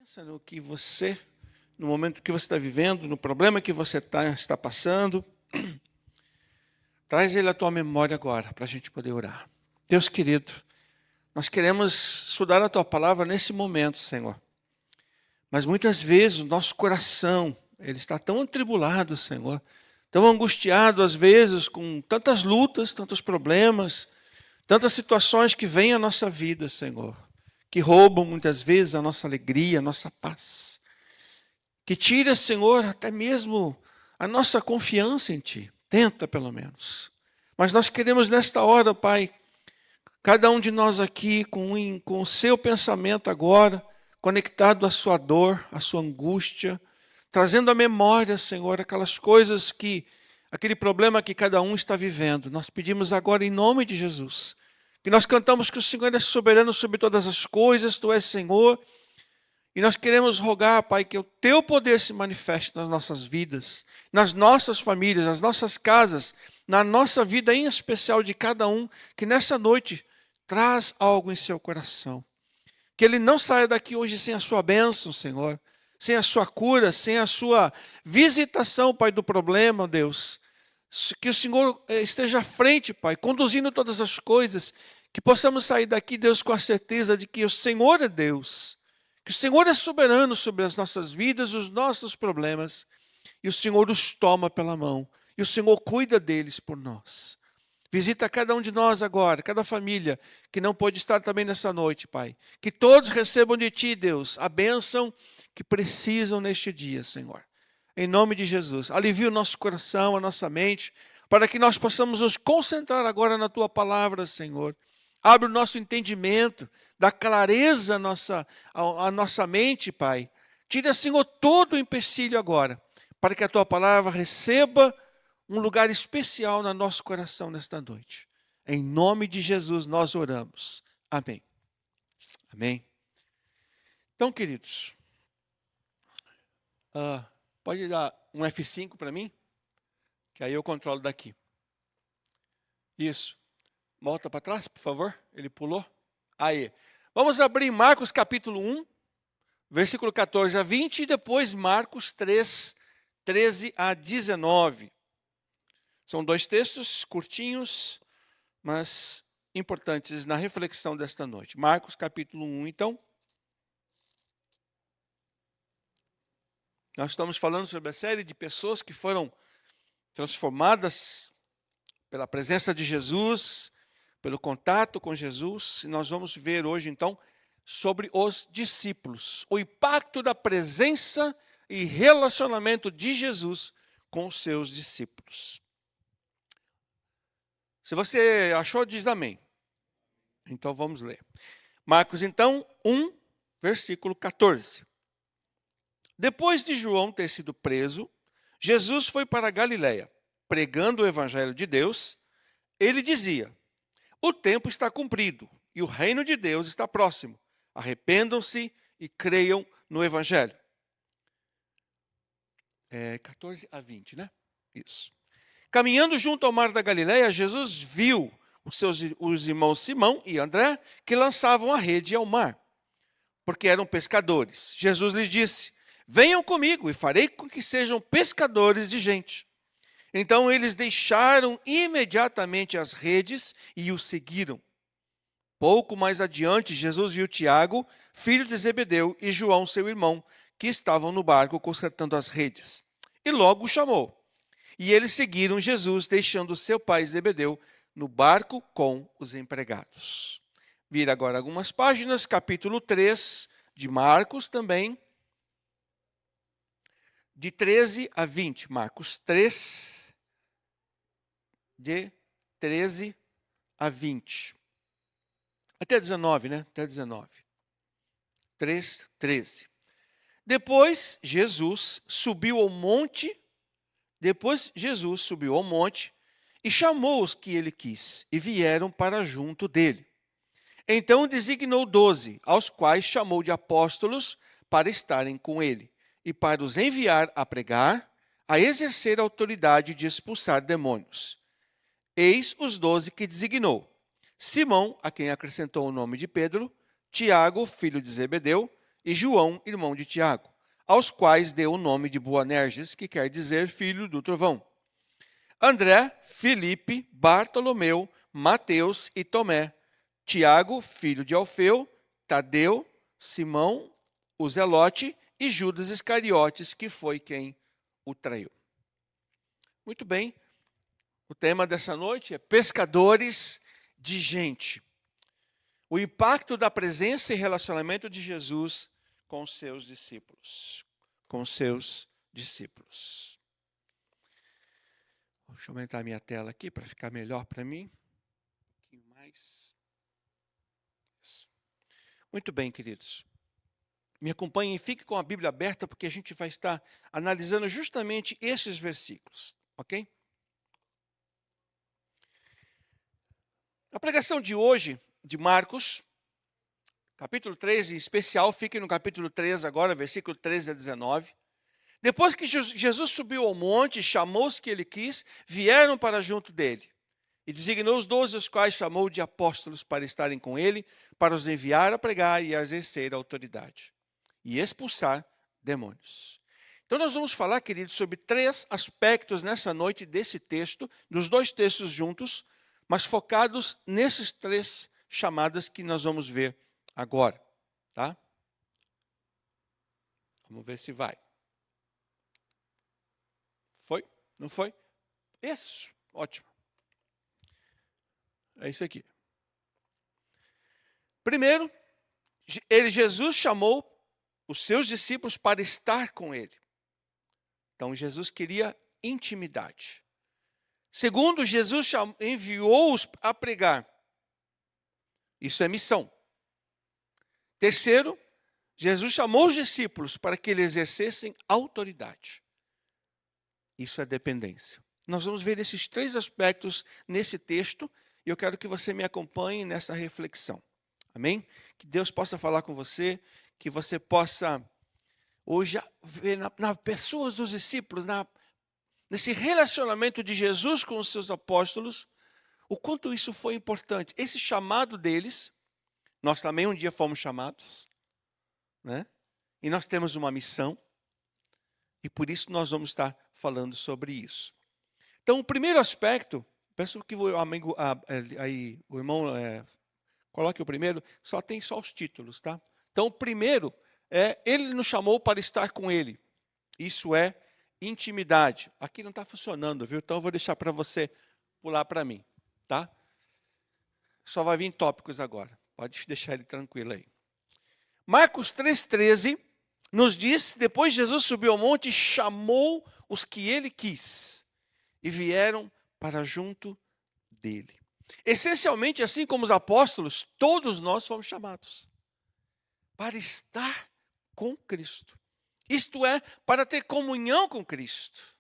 Pensa no momento que você está vivendo, no problema que você está passando. Traz ele à tua memória agora, para a gente poder orar. Deus querido, nós queremos estudar a tua palavra nesse momento, Senhor. Mas muitas vezes o nosso coração, ele está tão atribulado, Senhor, tão angustiado às vezes com tantas lutas, tantos problemas, tantas situações que vêm à nossa vida, Senhor, que roubam muitas vezes a nossa alegria, a nossa paz. Que tira, Senhor, até mesmo a nossa confiança em Ti. Tenta, pelo menos. Mas nós queremos nesta hora, Pai, cada um de nós aqui com o seu pensamento agora, conectado à sua dor, à sua angústia, trazendo à memória, Senhor, aquele problema que cada um está vivendo. Nós pedimos agora em nome de Jesus, que nós cantamos que o Senhor é soberano sobre todas as coisas, Tu és Senhor, e nós queremos rogar, Pai, que o Teu poder se manifeste nas nossas vidas, nas nossas famílias, nas nossas casas, na nossa vida em especial de cada um, que nessa noite traz algo em seu coração. Que ele não saia daqui hoje sem a sua bênção, Senhor, sem a sua cura, sem a sua visitação, Pai, do problema, Deus. Que o Senhor esteja à frente, Pai, conduzindo todas as coisas, que possamos sair daqui, Deus, com a certeza de que o Senhor é Deus, que o Senhor é soberano sobre as nossas vidas, os nossos problemas, e o Senhor os toma pela mão, e o Senhor cuida deles por nós. Visita cada um de nós agora, cada família que não pôde estar também nessa noite, Pai. Que todos recebam de Ti, Deus, a bênção que precisam neste dia, Senhor. Em nome de Jesus, alivia o nosso coração, a nossa mente, para que nós possamos nos concentrar agora na Tua palavra, Senhor. Abre o nosso entendimento, dá clareza à nossa mente, Pai. Tira, Senhor, todo o empecilho agora, para que a Tua palavra receba um lugar especial no nosso coração nesta noite. Em nome de Jesus nós oramos. Amém. Amém. Então, queridos, pode dar um F5 para mim? Que aí eu controlo daqui. Isso. Volta para trás, por favor. Ele pulou. Aí. Vamos abrir Marcos capítulo 1, versículo 14 a 20, e depois Marcos 3, 13 a 19. São dois textos curtinhos, mas importantes na reflexão desta noite. Marcos capítulo 1, então. Nós estamos falando sobre a série de pessoas que foram transformadas pela presença de Jesus, pelo contato com Jesus. E nós vamos ver hoje, então, sobre os discípulos. O impacto da presença e relacionamento de Jesus com os seus discípulos. Se você achou, diz amém. Então vamos ler. Marcos, então, 1, versículo 14. Depois de João ter sido preso, Jesus foi para a Galiléia, pregando o evangelho de Deus. Ele dizia: o tempo está cumprido e o reino de Deus está próximo. Arrependam-se e creiam no evangelho. 14 a 20, né? Isso. Caminhando junto ao mar da Galiléia, Jesus viu os irmãos Simão e André que lançavam a rede ao mar, porque eram pescadores. Jesus lhes disse: venham comigo e farei com que sejam pescadores de gente. Então eles deixaram imediatamente as redes e o seguiram. Pouco mais adiante, Jesus viu Tiago, filho de Zebedeu, e João, seu irmão, que estavam no barco consertando as redes. E logo o chamou. E eles seguiram Jesus, deixando seu pai Zebedeu no barco com os empregados. Vira agora algumas páginas, capítulo 3 de Marcos também, de 13 a 20. Marcos 3, de 13 a 20. Até 19, né? Até 19. 3, 13. Depois Jesus subiu ao monte e chamou os que ele quis, e vieram para junto dele. Então designou 12, aos quais chamou de apóstolos, para estarem com ele, e para os enviar a pregar, a exercer a autoridade de expulsar demônios. Eis os 12 que designou: Simão, a quem acrescentou o nome de Pedro, Tiago, filho de Zebedeu, e João, irmão de Tiago, aos quais deu o nome de Boanerges, que quer dizer filho do trovão. André, Filipe, Bartolomeu, Mateus e Tomé, Tiago, filho de Alfeu, Tadeu, Simão, o Zelote e Judas Iscariotes, que foi quem o traiu. Muito bem, o tema dessa noite é pescadores de gente. O impacto da presença e relacionamento de Jesus com os seus discípulos. Com os seus discípulos. Deixa eu aumentar a minha tela aqui para ficar melhor para mim. Um pouquinho mais. Isso. Muito bem, queridos. Me acompanhem e fiquem com a Bíblia aberta, porque a gente vai estar analisando justamente esses versículos, ok? A pregação de hoje, de Marcos, capítulo 13, em especial, fiquem no capítulo 13 agora, versículo 13 a 19. Depois que Jesus subiu ao monte, chamou os que ele quis, vieram para junto dele. E designou os 12, os quais chamou de apóstolos para estarem com ele, para os enviar a pregar e a exercer a autoridade. E expulsar demônios. Então nós vamos falar, queridos, sobre 3 aspectos nessa noite desse texto, dos 2 textos juntos, mas focados nesses 3 chamadas que nós vamos ver agora, tá? Vamos ver se vai. Foi? Não foi? Isso, ótimo. É isso aqui. Primeiro, Jesus chamou os seus discípulos para estar com ele. Então, Jesus queria intimidade. Segundo, Jesus enviou-os a pregar. Isso é missão. Terceiro, Jesus chamou os discípulos para que eles exercessem autoridade. Isso é dependência. Nós vamos ver esses 3 aspectos nesse texto e eu quero que você me acompanhe nessa reflexão. Amém? Que Deus possa falar com você, que você possa hoje ver nas pessoas dos discípulos, nesse relacionamento de Jesus com os seus apóstolos, o quanto isso foi importante. Esse chamado deles, nós também um dia fomos chamados, né? E nós temos uma missão, e por isso nós vamos estar falando sobre isso. Então, o primeiro aspecto, peço que o amigo, o irmão, coloque o primeiro, tem só os títulos, tá? Então, o primeiro ele nos chamou para estar com ele. Isso é intimidade. Aqui não está funcionando, viu? Então, eu vou deixar para você pular para mim, tá? Só vai vir tópicos agora. Pode deixar ele tranquilo aí. Marcos 3,13 nos diz, depois Jesus subiu ao monte e chamou os que ele quis e vieram para junto dele. Essencialmente, assim como os apóstolos, todos nós fomos chamados para estar com Cristo. Isto é, para ter comunhão com Cristo,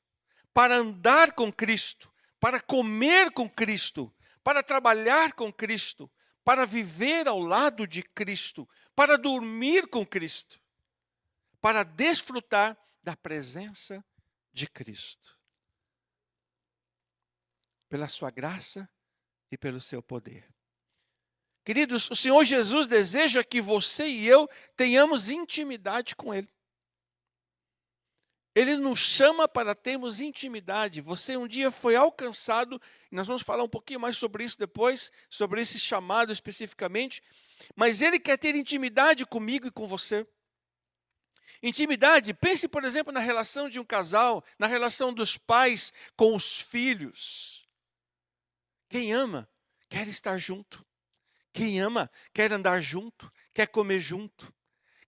para andar com Cristo, para comer com Cristo, para trabalhar com Cristo, para viver ao lado de Cristo, para dormir com Cristo, para desfrutar da presença de Cristo. Pela sua graça e pelo seu poder. Queridos, o Senhor Jesus deseja que você e eu tenhamos intimidade com Ele. Ele nos chama para termos intimidade. Você um dia foi alcançado, e nós vamos falar um pouquinho mais sobre isso depois, sobre esse chamado especificamente, mas Ele quer ter intimidade comigo e com você. Intimidade, pense, por exemplo, na relação de um casal, na relação dos pais com os filhos. Quem ama, quer estar junto. Quem ama, quer andar junto, quer comer junto.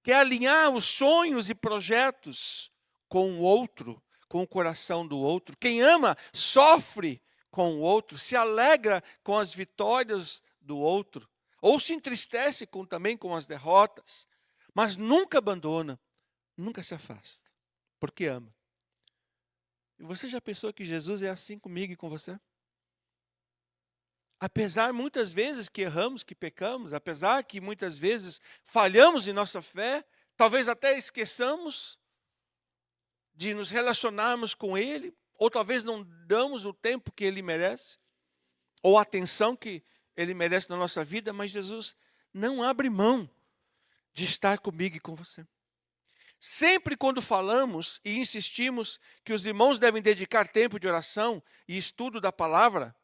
Quer alinhar os sonhos e projetos com o outro, com o coração do outro. Quem ama, sofre com o outro, se alegra com as vitórias do outro. Ou se entristece também com as derrotas. Mas nunca abandona, nunca se afasta, porque ama. E você já pensou que Jesus é assim comigo e com você? Apesar muitas vezes que erramos, que pecamos, apesar que muitas vezes falhamos em nossa fé, talvez até esqueçamos de nos relacionarmos com Ele, ou talvez não damos o tempo que Ele merece, ou a atenção que Ele merece na nossa vida, mas Jesus não abre mão de estar comigo e com você. Sempre quando falamos e insistimos que os irmãos devem dedicar tempo de oração e estudo da palavra,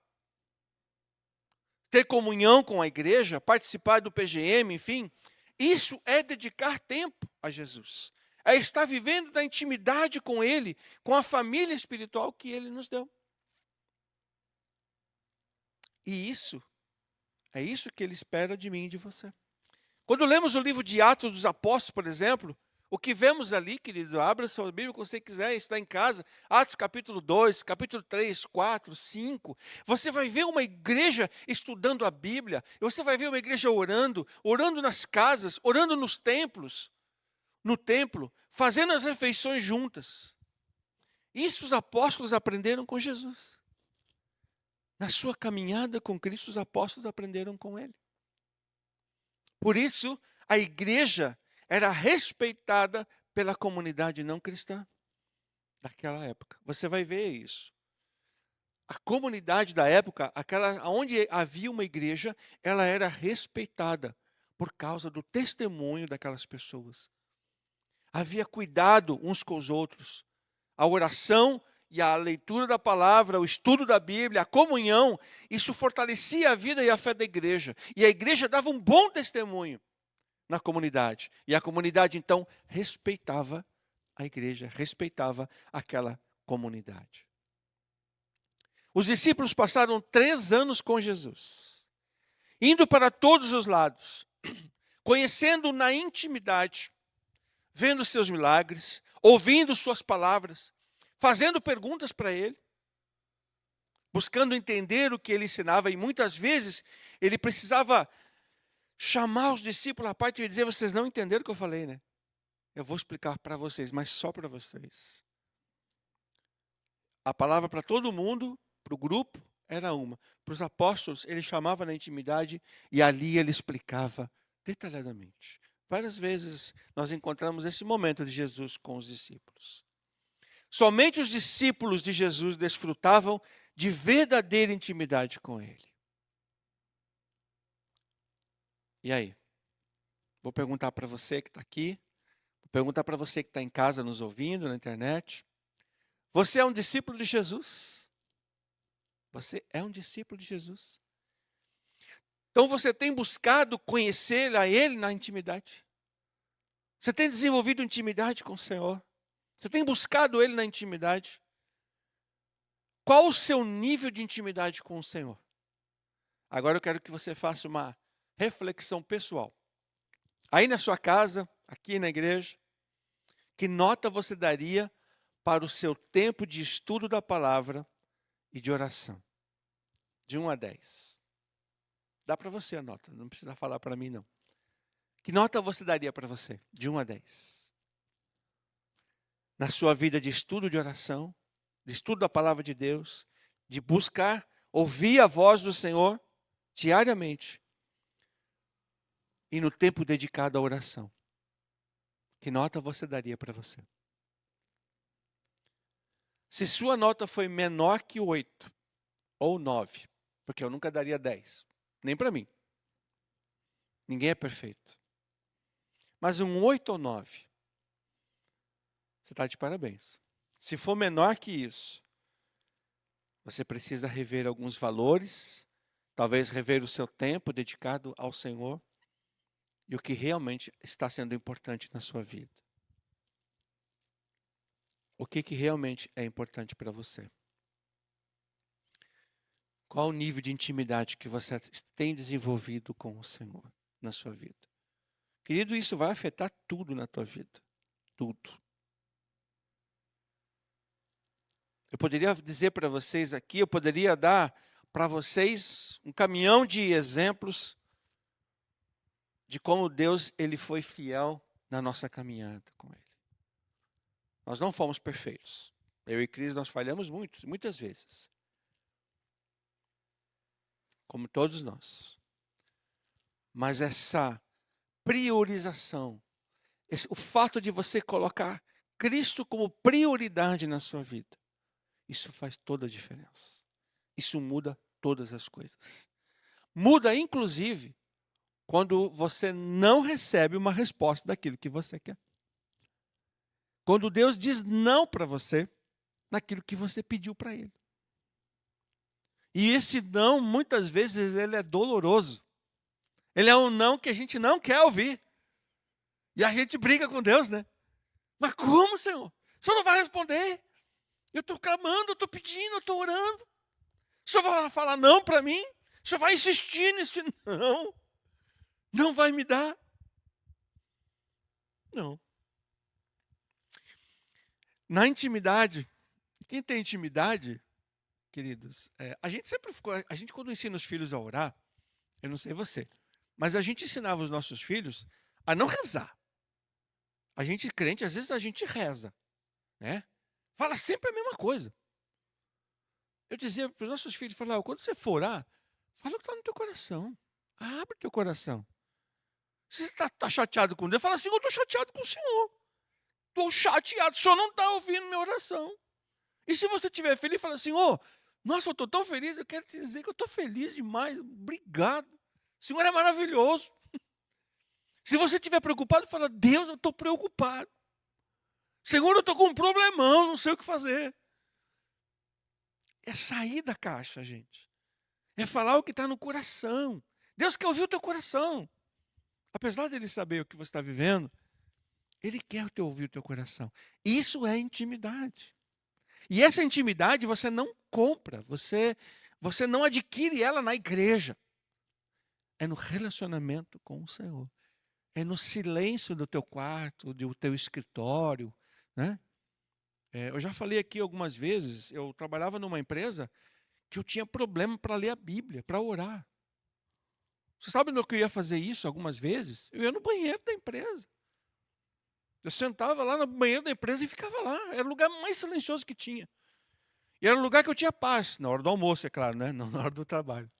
ter comunhão com a igreja, participar do PGM, enfim, isso é dedicar tempo a Jesus. É estar vivendo na intimidade com Ele, com a família espiritual que Ele nos deu. E é isso que Ele espera de mim e de você. Quando lemos o livro de Atos dos Apóstolos, por exemplo, o que vemos ali, querido, abra sua Bíblia quando você quiser, está em casa, Atos capítulo 2, capítulo 3, 4, 5, você vai ver uma igreja estudando a Bíblia, você vai ver uma igreja orando nas casas, orando nos templos, no templo, fazendo as refeições juntas. Isso os apóstolos aprenderam com Jesus. Na sua caminhada com Cristo, os apóstolos aprenderam com Ele. Por isso, a igreja era respeitada pela comunidade não cristã daquela época. Você vai ver isso. A comunidade da época, aquela onde havia uma igreja, ela era respeitada por causa do testemunho daquelas pessoas. Havia cuidado uns com os outros. A oração e a leitura da palavra, o estudo da Bíblia, a comunhão, isso fortalecia a vida e a fé da igreja. E a igreja dava um bom testemunho na comunidade. E a comunidade, então, respeitava a igreja, respeitava aquela comunidade. Os discípulos passaram 3 anos com Jesus, indo para todos os lados, conhecendo na intimidade, vendo seus milagres, ouvindo suas palavras, fazendo perguntas para ele, buscando entender o que ele ensinava. E muitas vezes ele precisava chamar os discípulos à parte e dizer: vocês não entenderam o que eu falei, né? Eu vou explicar para vocês, mas só para vocês. A palavra para todo mundo, para o grupo, era uma. Para os apóstolos, ele chamava na intimidade e ali ele explicava detalhadamente. Várias vezes nós encontramos esse momento de Jesus com os discípulos. Somente os discípulos de Jesus desfrutavam de verdadeira intimidade com ele. E aí? Vou perguntar para você que está aqui, vou perguntar para você que está em casa nos ouvindo, na internet. Você é um discípulo de Jesus? Você é um discípulo de Jesus? Então você tem buscado conhecer a Ele na intimidade? Você tem desenvolvido intimidade com o Senhor? Você tem buscado Ele na intimidade? Qual o seu nível de intimidade com o Senhor? Agora eu quero que você faça uma reflexão pessoal. Aí na sua casa, aqui na igreja, que nota você daria para o seu tempo de estudo da palavra e de oração? De 1 a 10. Dá para você a nota, não precisa falar para mim não. Que nota você daria para você? De 1 a 10. Na sua vida de estudo de oração, de estudo da palavra de Deus, de buscar ouvir a voz do Senhor diariamente e no tempo dedicado à oração. Que nota você daria para você? Se sua nota foi menor que 8 ou 9, porque eu nunca daria 10, nem para mim. Ninguém é perfeito. Mas um 8 ou 9, você está de parabéns. Se for menor que isso, você precisa rever alguns valores, talvez rever o seu tempo dedicado ao Senhor e o que realmente está sendo importante na sua vida. O que realmente é importante para você? Qual o nível de intimidade que você tem desenvolvido com o Senhor na sua vida? Querido, isso vai afetar tudo na tua vida. Tudo. Eu poderia dizer para vocês aqui, eu poderia dar para vocês um caminhão de exemplos de como Deus ele foi fiel na nossa caminhada com Ele. Nós não fomos perfeitos. Eu e Cris, nós falhamos muitas vezes. Como todos nós. Mas essa priorização, o fato de você colocar Cristo como prioridade na sua vida, isso faz toda a diferença. Isso muda todas as coisas. Muda, inclusive, quando você não recebe uma resposta daquilo que você quer. Quando Deus diz não para você naquilo que você pediu para Ele. E esse não, muitas vezes, ele é doloroso. Ele é um não que a gente não quer ouvir. E a gente briga com Deus, né? Mas como, Senhor? O Senhor não vai responder? Eu estou clamando, eu estou pedindo, eu estou orando. O Senhor vai falar não para mim? O Senhor vai insistir nesse não? Não vai me dar? Não. Na intimidade, quem tem intimidade, queridos, a gente sempre ficou, a gente quando ensina os filhos a orar, eu não sei você, mas a gente ensinava os nossos filhos a não rezar. A gente crente, às vezes a gente reza, né? Fala sempre a mesma coisa. Eu dizia para os nossos filhos, falava, quando você for orar, fala o que está no teu coração. Abre teu coração. Se você está chateado com Deus, fala assim, eu estou chateado com o Senhor. Estou chateado, o Senhor não está ouvindo minha oração. E se você estiver feliz, fala assim, nossa, eu estou tão feliz, eu quero te dizer que eu estou feliz demais, obrigado. O Senhor é maravilhoso. Se você estiver preocupado, fala, Deus, eu estou preocupado. Senhor, eu estou com um problemão, não sei o que fazer. É sair da caixa, gente. É falar o que está no coração. Deus quer ouvir o teu coração. Apesar dele saber o que você está vivendo, ele quer ouvir o teu coração. Isso é intimidade. E essa intimidade você não compra, você não adquire ela na igreja. É no relacionamento com o Senhor. É no silêncio do teu quarto, do teu escritório, né? Eu já falei aqui algumas vezes, eu trabalhava numa empresa que eu tinha problema para ler a Bíblia, para orar. Você sabe no que eu ia fazer isso algumas vezes? Eu ia no banheiro da empresa. Eu sentava lá no banheiro da empresa e ficava lá. Era o lugar mais silencioso que tinha. E era o lugar que eu tinha paz, na hora do almoço, é claro, né? Não na hora do trabalho.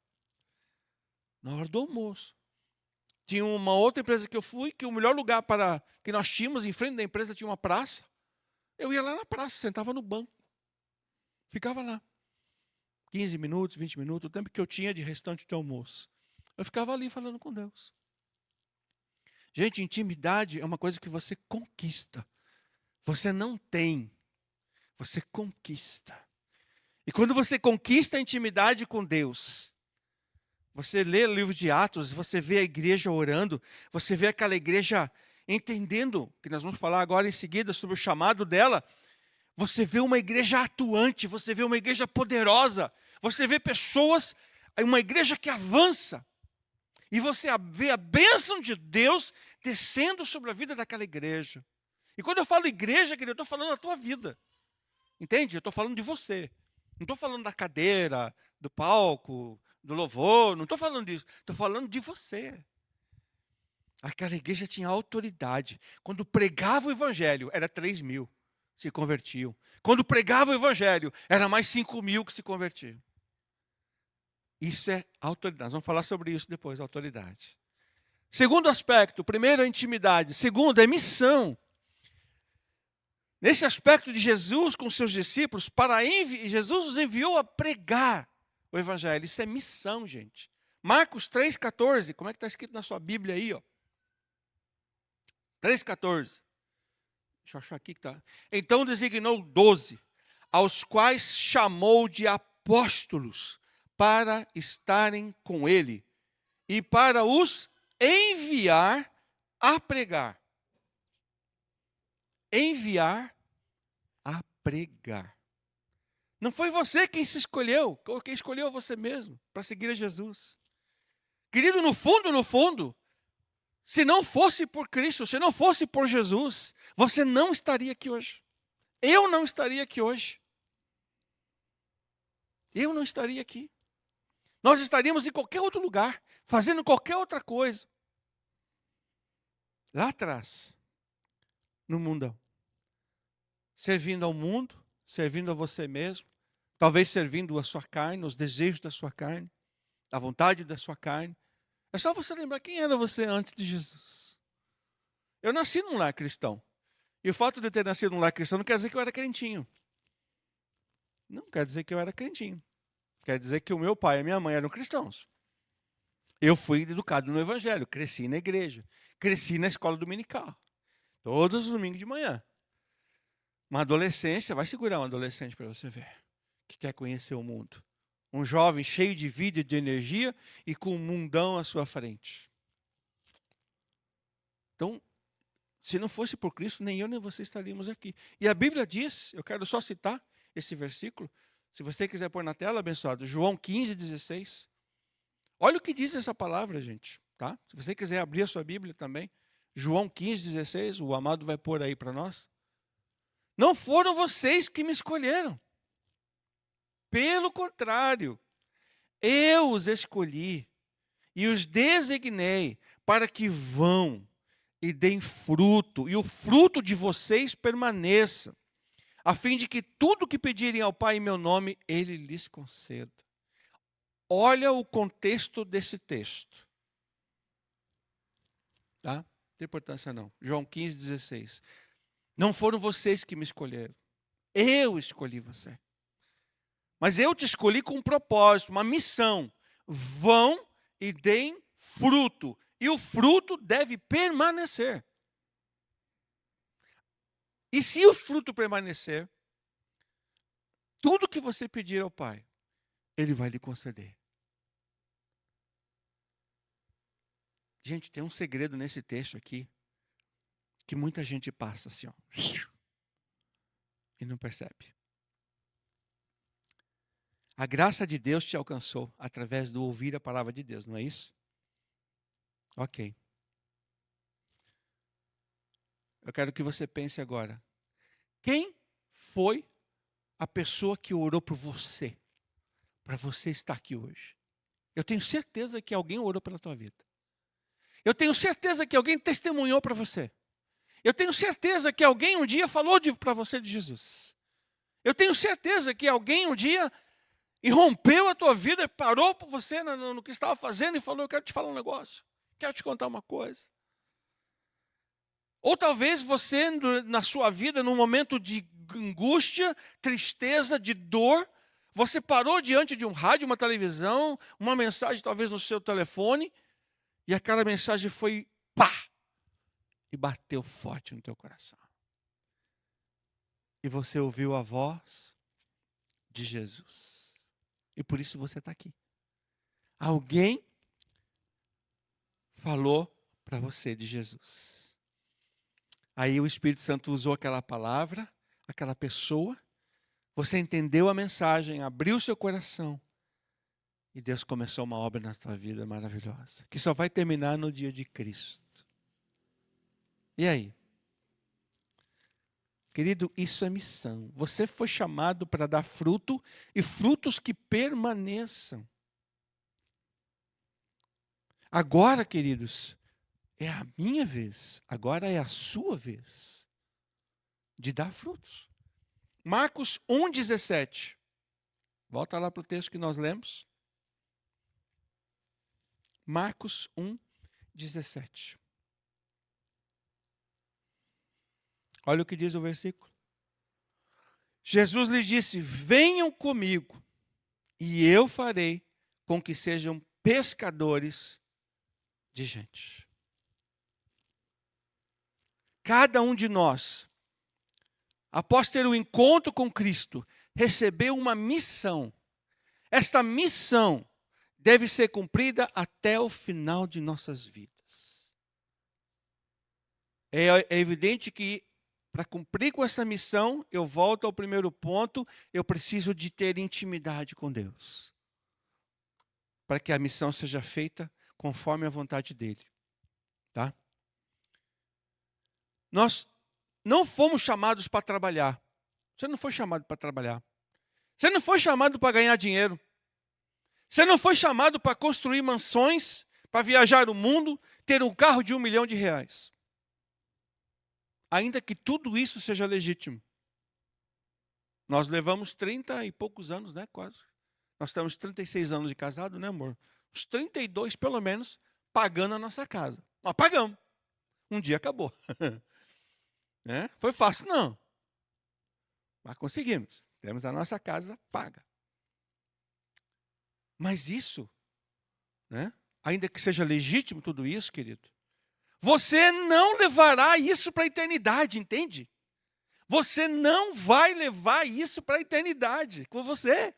Na hora do almoço. Tinha uma outra empresa que eu fui, que o melhor lugar para que nós tínhamos, em frente da empresa tinha uma praça. Eu ia lá na praça, sentava no banco. Ficava lá. 15 minutos, 20 minutos, o tempo que eu tinha de restante de almoço. Eu ficava ali falando com Deus. Gente, intimidade é uma coisa que você conquista. Você não tem, você conquista. E quando você conquista a intimidade com Deus, você lê o livro de Atos, você vê a igreja orando, você vê aquela igreja entendendo, que nós vamos falar agora em seguida sobre o chamado dela, você vê uma igreja atuante, você vê uma igreja poderosa, você vê pessoas, uma igreja que avança, e você vê a bênção de Deus descendo sobre a vida daquela igreja. E quando eu falo igreja, querido, eu estou falando da tua vida. Entende? Eu estou falando de você. Não estou falando da cadeira, do palco, do louvor, não estou falando disso. Estou falando de você. Aquela igreja tinha autoridade. Quando pregava o evangelho, era 3.000 se convertiam. Quando pregava o evangelho, era mais 5.000 que se convertiam. Isso é autoridade. Nós vamos falar sobre isso depois, autoridade. Segundo aspecto, primeiro é intimidade. Segundo é missão. Nesse aspecto de Jesus com seus discípulos, Jesus os enviou a pregar o evangelho. Isso é missão, gente. Marcos 3,14, como é que está escrito na sua Bíblia aí? 3,14. Deixa eu achar aqui que está. Então designou 12, aos quais chamou de apóstolos, para estarem com ele e para os enviar a pregar. Enviar a pregar. Não foi você quem se escolheu, ou quem escolheu você mesmo para seguir a Jesus. Querido, no fundo, se não fosse por Cristo, se não fosse por Jesus, você não estaria aqui hoje. Eu não estaria aqui hoje. Eu não estaria aqui. Nós estaríamos em qualquer outro lugar, fazendo qualquer outra coisa. Lá atrás, no mundão. Servindo ao mundo, servindo a você mesmo, talvez servindo a sua carne, os desejos da sua carne, a vontade da sua carne. É só você lembrar quem era você antes de Jesus. Eu nasci num lar cristão. E o fato de eu ter nascido num lar cristão não quer dizer que eu era crentinho. Não quer dizer que eu era crentinho. Quer dizer que o meu pai e a minha mãe eram cristãos. Eu fui educado no Evangelho, cresci na igreja, cresci na escola dominical, todos os domingos de manhã. Uma adolescência, vai segurar um adolescente para você ver, que quer conhecer o mundo. Um jovem cheio de vida e de energia e com um mundão à sua frente. Então, se não fosse por Cristo, nem eu nem você estaríamos aqui. E a Bíblia diz, eu quero só citar esse versículo, se você quiser pôr na tela, abençoado, João 15:16. Olha o que diz essa palavra, gente. Tá? Se você quiser abrir a sua Bíblia também, João 15:16, o amado vai pôr aí para nós. Não foram vocês que me escolheram. Pelo contrário, eu os escolhi e os designei para que vão e deem fruto, e o fruto de vocês permaneça, a fim de que tudo que pedirem ao Pai em meu nome, Ele lhes conceda. Olha o contexto desse texto. Tá? Não tem importância não. João 15:16. Não foram vocês que me escolheram. Eu escolhi você. Mas eu te escolhi com um propósito, uma missão. Vão e deem fruto. E o fruto deve permanecer. E se o fruto permanecer, tudo que você pedir ao Pai, Ele vai lhe conceder. Gente, tem um segredo nesse texto aqui, que muita gente passa assim, ó, e não percebe. A graça de Deus te alcançou através do ouvir a palavra de Deus, não é isso? Ok. Eu quero que você pense agora. Quem foi a pessoa que orou por você, para você estar aqui hoje? Eu tenho certeza que alguém orou pela tua vida. Eu tenho certeza que alguém testemunhou para você. Eu tenho certeza que alguém um dia falou para você de Jesus. Eu tenho certeza que alguém um dia irrompeu a tua vida, parou por você no que estava fazendo e falou, eu quero te falar um negócio, quero te contar uma coisa. Ou talvez você, na sua vida, num momento de angústia, tristeza, de dor, você parou diante de um rádio, uma televisão, uma mensagem talvez no seu telefone, e aquela mensagem foi pá! E bateu forte no teu coração. E você ouviu a voz de Jesus. E por isso você está aqui. Alguém falou para você de Jesus. Aí o Espírito Santo usou aquela palavra, aquela pessoa. Você entendeu a mensagem, abriu seu coração. E Deus começou uma obra na tua vida maravilhosa. Que só vai terminar no dia de Cristo. E aí? Querido, isso é missão. Você foi chamado para dar fruto e frutos que permaneçam. Agora, queridos, é a minha vez. Agora é a sua vez de dar frutos. Marcos 1,17. Volta lá para o texto que nós lemos. Marcos 1,17. Olha o que diz o versículo. Jesus lhes disse, venham comigo e eu farei com que sejam pescadores de gente. Cada um de nós, após ter um encontro com Cristo, recebeu uma missão. Esta missão deve ser cumprida até o final de nossas vidas. É evidente que para cumprir com essa missão, eu volto ao primeiro ponto, eu preciso de ter intimidade com Deus. Para que a missão seja feita conforme a vontade dEle. Tá? Nós não fomos chamados para trabalhar. Você não foi chamado para trabalhar. Você não foi chamado para ganhar dinheiro. Você não foi chamado para construir mansões, para viajar o mundo, ter um carro de R$1 milhão. Ainda que tudo isso seja legítimo. Nós levamos 30 e poucos anos, né, quase. Nós estamos 36 anos de casado, né, amor? Uns 32, pelo menos, pagando a nossa casa. Nós pagamos. Um dia acabou. Né? Foi fácil, não. Mas conseguimos. Temos a nossa casa paga. Mas isso, né, ainda que seja legítimo tudo isso, querido, você não levará isso para a eternidade, entende? Você não vai levar isso para a eternidade com você.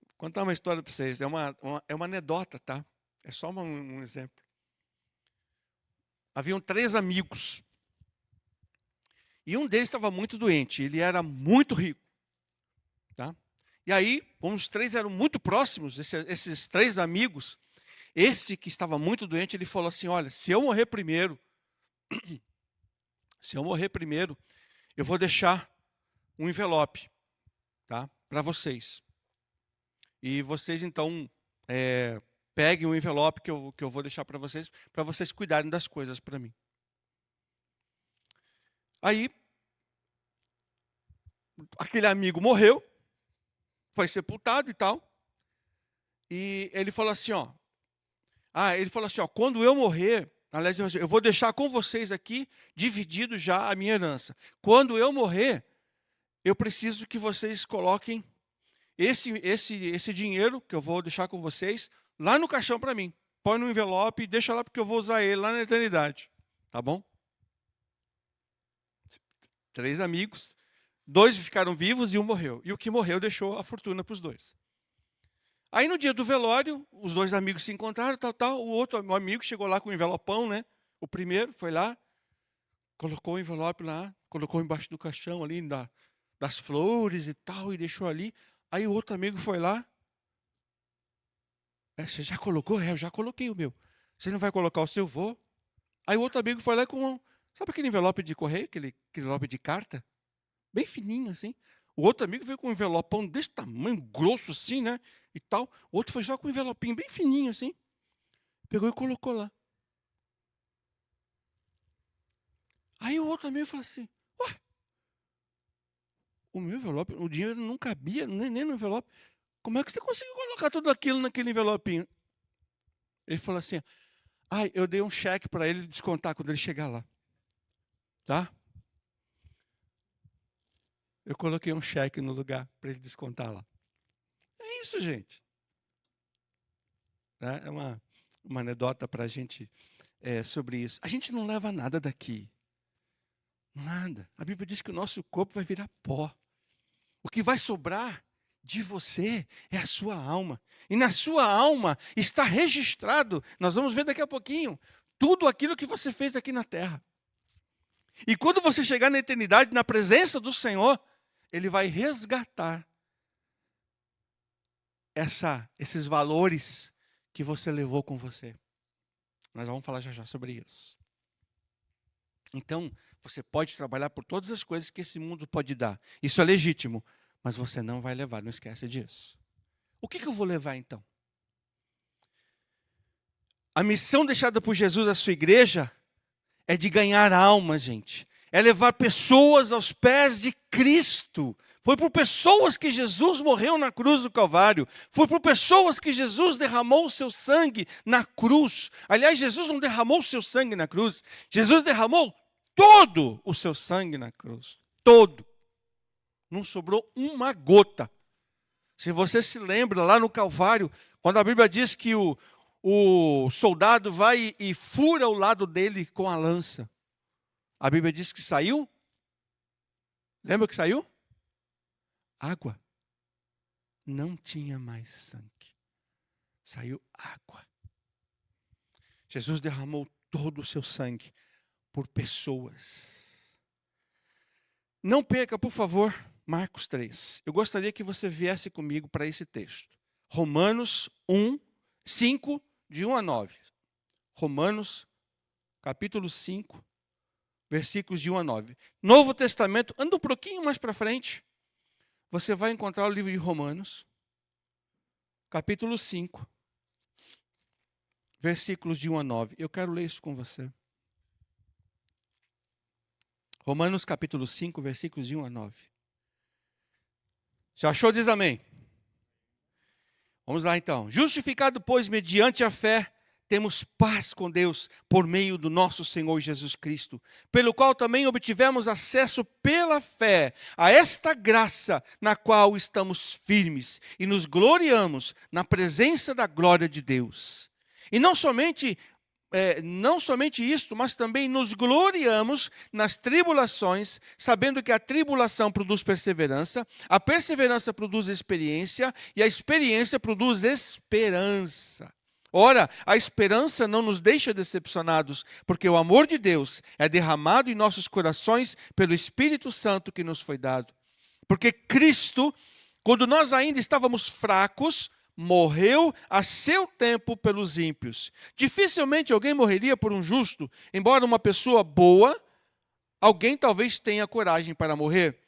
Vou contar uma história para vocês. É uma anedota, tá? É só um exemplo. Haviam 3 amigos. E um deles estava muito doente. Ele era muito rico. Tá? E aí, como os 3 eram muito próximos, esses 3 amigos, esse que estava muito doente, ele falou assim, olha, se eu morrer primeiro, eu vou deixar um envelope, tá, para vocês. E vocês, então, peguem o envelope que eu vou deixar para vocês cuidarem das coisas para mim. Aí, aquele amigo morreu, foi sepultado e tal. E ele falou assim, quando eu morrer, aliás, eu vou deixar com vocês aqui, dividido já a minha herança. Quando eu morrer, eu preciso que vocês coloquem esse dinheiro que eu vou deixar com vocês lá no caixão para mim. Põe no envelope e deixa lá porque eu vou usar ele lá na eternidade. Tá bom? 3 amigos, 2 ficaram vivos e 1 morreu. E o que morreu deixou a fortuna para os 2. Aí no dia do velório, os 2 amigos se encontraram, o outro amigo chegou lá com o envelopão, né? O primeiro foi lá, colocou o envelope lá, colocou embaixo do caixão ali, das flores e tal, e deixou ali. Aí o outro amigo foi lá. Você já colocou? Eu já coloquei o meu. Você não vai colocar o seu? Vou. Aí o outro amigo foi lá com, sabe aquele envelope de correio, aquele envelope de carta? Bem fininho assim. O outro amigo veio com um envelopão desse tamanho, grosso assim, né? E tal. O outro foi só com um envelopinho bem fininho assim. Pegou e colocou lá. Aí o outro amigo falou assim, ué, o meu envelope, o dinheiro não cabia, nem no envelope. Como é que você conseguiu colocar tudo aquilo naquele envelopinho? Ele falou assim, eu dei um cheque para ele descontar quando ele chegar lá. Tá? Eu coloquei um cheque no lugar para ele descontar lá. É isso, gente. É uma anedota para a gente sobre isso. A gente não leva nada daqui. Nada. A Bíblia diz que o nosso corpo vai virar pó. O que vai sobrar de você é a sua alma. E na sua alma está registrado, nós vamos ver daqui a pouquinho, tudo aquilo que você fez aqui na terra. E quando você chegar na eternidade, na presença do Senhor, Ele vai resgatar esses valores que você levou com você. Nós vamos falar já sobre isso. Então, você pode trabalhar por todas as coisas que esse mundo pode dar. Isso é legítimo, mas você não vai levar, não esquece disso. O que eu vou levar então? A missão deixada por Jesus à sua igreja é de ganhar almas, gente. É levar pessoas aos pés de Cristo. Foi por pessoas que Jesus morreu na cruz do Calvário. Foi por pessoas que Jesus derramou o seu sangue na cruz. Aliás, Jesus não derramou o seu sangue na cruz. Jesus derramou todo o seu sangue na cruz. Todo. Não sobrou uma gota. Se você se lembra lá no Calvário, quando a Bíblia diz que o soldado vai e fura o lado dele com a lança. A Bíblia diz que saiu? Lembra que saiu? Água. Não tinha mais sangue. Saiu água. Jesus derramou todo o seu sangue por pessoas. Não perca, por favor, Marcos 3. Eu gostaria que você viesse comigo para esse texto. Romanos 1, 5, de 1 a 9. Romanos, capítulo 5, versículos de 1 a 9. Novo Testamento, anda um pouquinho mais para frente. Você vai encontrar o livro de Romanos, capítulo 5, versículos de 1 a 9. Eu quero ler isso com você. Romanos, capítulo 5, versículos de 1 a 9. Já achou? Diz amém. Vamos lá então. Justificado, pois, mediante a fé, temos paz com Deus por meio do nosso Senhor Jesus Cristo, pelo qual também obtivemos acesso pela fé a esta graça na qual estamos firmes e nos gloriamos na presença da glória de Deus. E não somente isto, mas também nos gloriamos nas tribulações, sabendo que a tribulação produz perseverança, a perseverança produz experiência e a experiência produz esperança. Ora, a esperança não nos deixa decepcionados, porque o amor de Deus é derramado em nossos corações pelo Espírito Santo que nos foi dado. Porque Cristo, quando nós ainda estávamos fracos, morreu a seu tempo pelos ímpios. Dificilmente alguém morreria por um justo, embora uma pessoa boa, alguém talvez tenha coragem para morrer.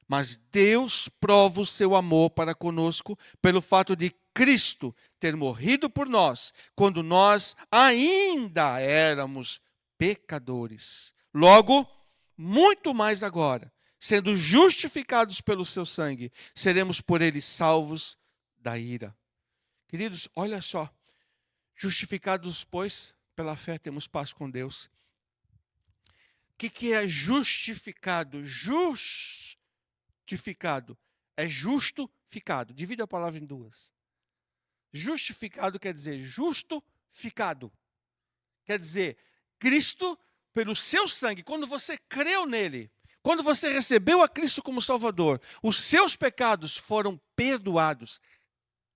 Mas Deus prova o seu amor para conosco pelo fato de Cristo ter morrido por nós, quando nós ainda éramos pecadores. Logo, muito mais agora, sendo justificados pelo seu sangue, seremos por ele salvos da ira. Queridos, olha só, justificados, pois, pela fé temos paz com Deus. O que é justificado? Justificado é justificado. Divida a palavra em duas. Justificado quer dizer justo ficado. Quer dizer, Cristo, pelo seu sangue, quando você creu nele, quando você recebeu a Cristo como Salvador, os seus pecados foram perdoados,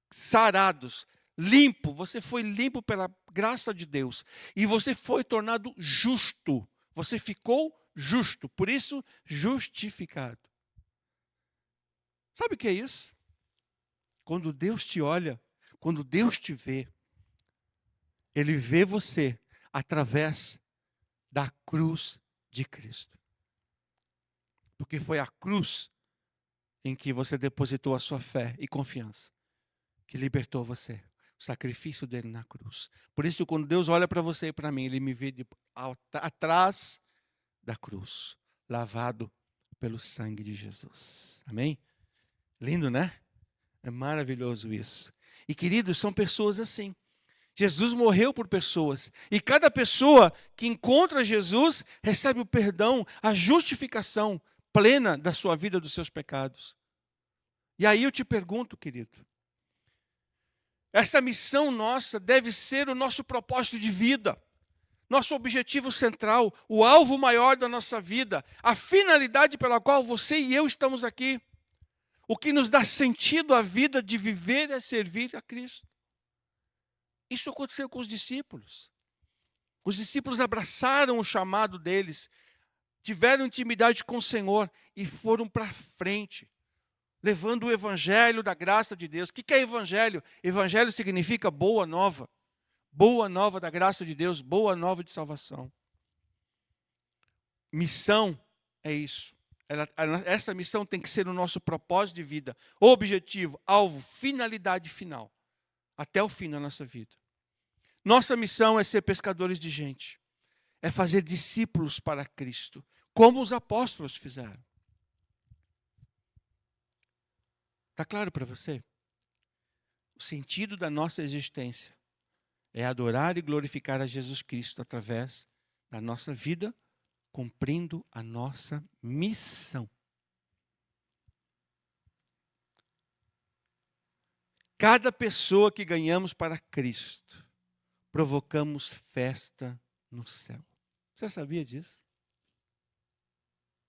sarados, limpo. Você foi limpo pela graça de Deus. E você foi tornado justo. Você ficou justo. Por isso, justificado. Sabe o que é isso? Quando Deus te olha, quando Deus te vê, Ele vê você através da cruz de Cristo. Porque foi a cruz em que você depositou a sua fé e confiança, que libertou você. O sacrifício dele na cruz. Por isso, quando Deus olha para você e para mim, Ele me vê atrás da cruz, lavado pelo sangue de Jesus. Amém? Lindo, né? É maravilhoso isso. E, queridos, são pessoas assim. Jesus morreu por pessoas. E cada pessoa que encontra Jesus recebe o perdão, a justificação plena da sua vida, dos seus pecados. E aí eu te pergunto, querido, essa missão nossa deve ser o nosso propósito de vida, nosso objetivo central, o alvo maior da nossa vida, a finalidade pela qual você e eu estamos aqui. O que nos dá sentido à vida de viver é servir a Cristo. Isso aconteceu com os discípulos. Os discípulos abraçaram o chamado deles, tiveram intimidade com o Senhor e foram para frente, levando o evangelho da graça de Deus. O que é evangelho? Evangelho significa boa nova. Boa nova da graça de Deus, boa nova de salvação. Missão é isso. Essa missão tem que ser o nosso propósito de vida, objetivo, alvo, finalidade final, até o fim da nossa vida. Nossa missão é ser pescadores de gente, é fazer discípulos para Cristo, como os apóstolos fizeram. Está claro para você? O sentido da nossa existência é adorar e glorificar a Jesus Cristo através da nossa vida, cumprindo a nossa missão. Cada pessoa que ganhamos para Cristo, provocamos festa no céu. Você sabia disso?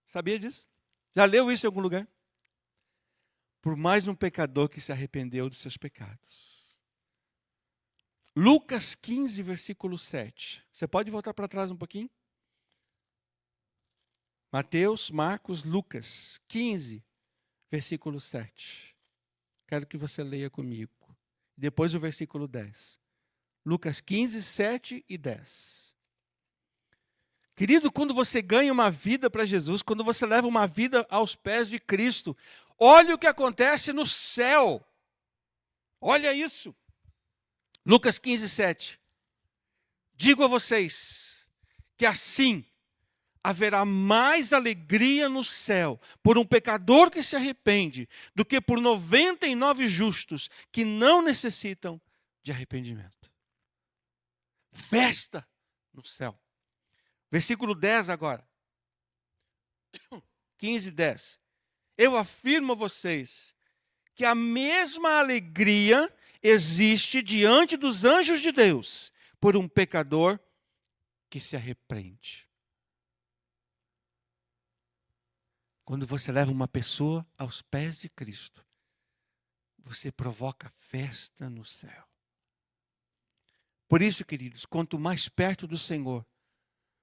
Sabia disso? Já leu isso em algum lugar? Por mais um pecador que se arrependeu dos seus pecados. Lucas 15, versículo 7. Você pode voltar para trás um pouquinho? Mateus, Marcos, Lucas 15, versículo 7. Quero que você leia comigo. Depois o versículo 10. Lucas 15, 7 e 10. Querido, quando você ganha uma vida para Jesus, quando você leva uma vida aos pés de Cristo, olha o que acontece no céu. Olha isso. Lucas 15, 7. Digo a vocês que assim haverá mais alegria no céu por um pecador que se arrepende do que por 99 justos que não necessitam de arrependimento. festa no céu. Versículo 10 agora. 15, 10. Eu afirmo a vocês que a mesma alegria existe diante dos anjos de Deus por um pecador que se arrepende. Quando você leva uma pessoa aos pés de Cristo, você provoca festa no céu. Por isso, queridos, quanto mais perto do Senhor,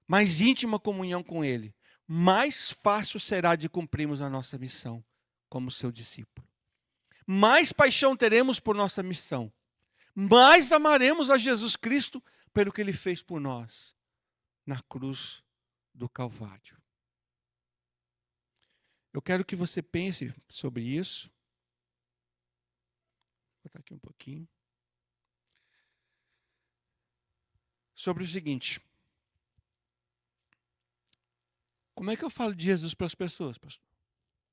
mais íntima comunhão com Ele, mais fácil será de cumprirmos a nossa missão como seu discípulo. Mais paixão teremos por nossa missão. Mais amaremos a Jesus Cristo pelo que Ele fez por nós na cruz do Calvário. Eu quero que você pense sobre isso. Vou botar aqui um pouquinho. Sobre o seguinte. Como é que eu falo de Jesus para as pessoas, pastor?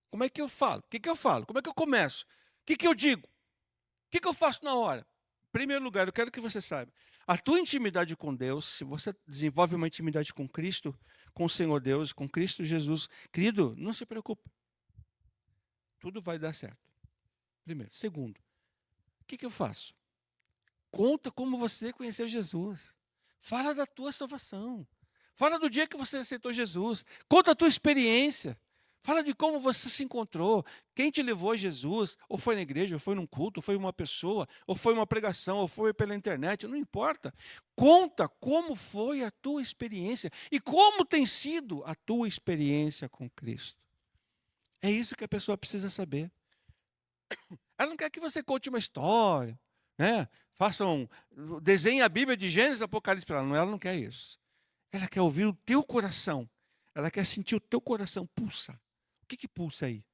Como é que eu falo? O que eu falo? Como é que eu começo? O que eu digo? O que eu faço na hora? Em primeiro lugar, eu quero que você saiba. A tua intimidade com Deus, se você desenvolve uma intimidade com Cristo, com o Senhor Deus, com Cristo Jesus, querido, não se preocupe. Tudo vai dar certo. Primeiro. Segundo, o que eu faço? Conta como você conheceu Jesus. Fala da tua salvação. Fala do dia que você aceitou Jesus. Conta a tua experiência. Fala de como você se encontrou. Quem te levou a Jesus. Ou foi na igreja, ou foi num culto, ou foi uma pessoa, ou foi uma pregação, ou foi pela internet. Não importa. Conta como foi a tua experiência. E como tem sido a tua experiência com Cristo. É isso que a pessoa precisa saber. Ela não quer que você conte uma história, né? Desenhe a Bíblia de Gênesis e Apocalipse para ela. Ela não quer isso. Ela quer ouvir o teu coração. Ela quer sentir o teu coração pulsar. O que pulsa aí?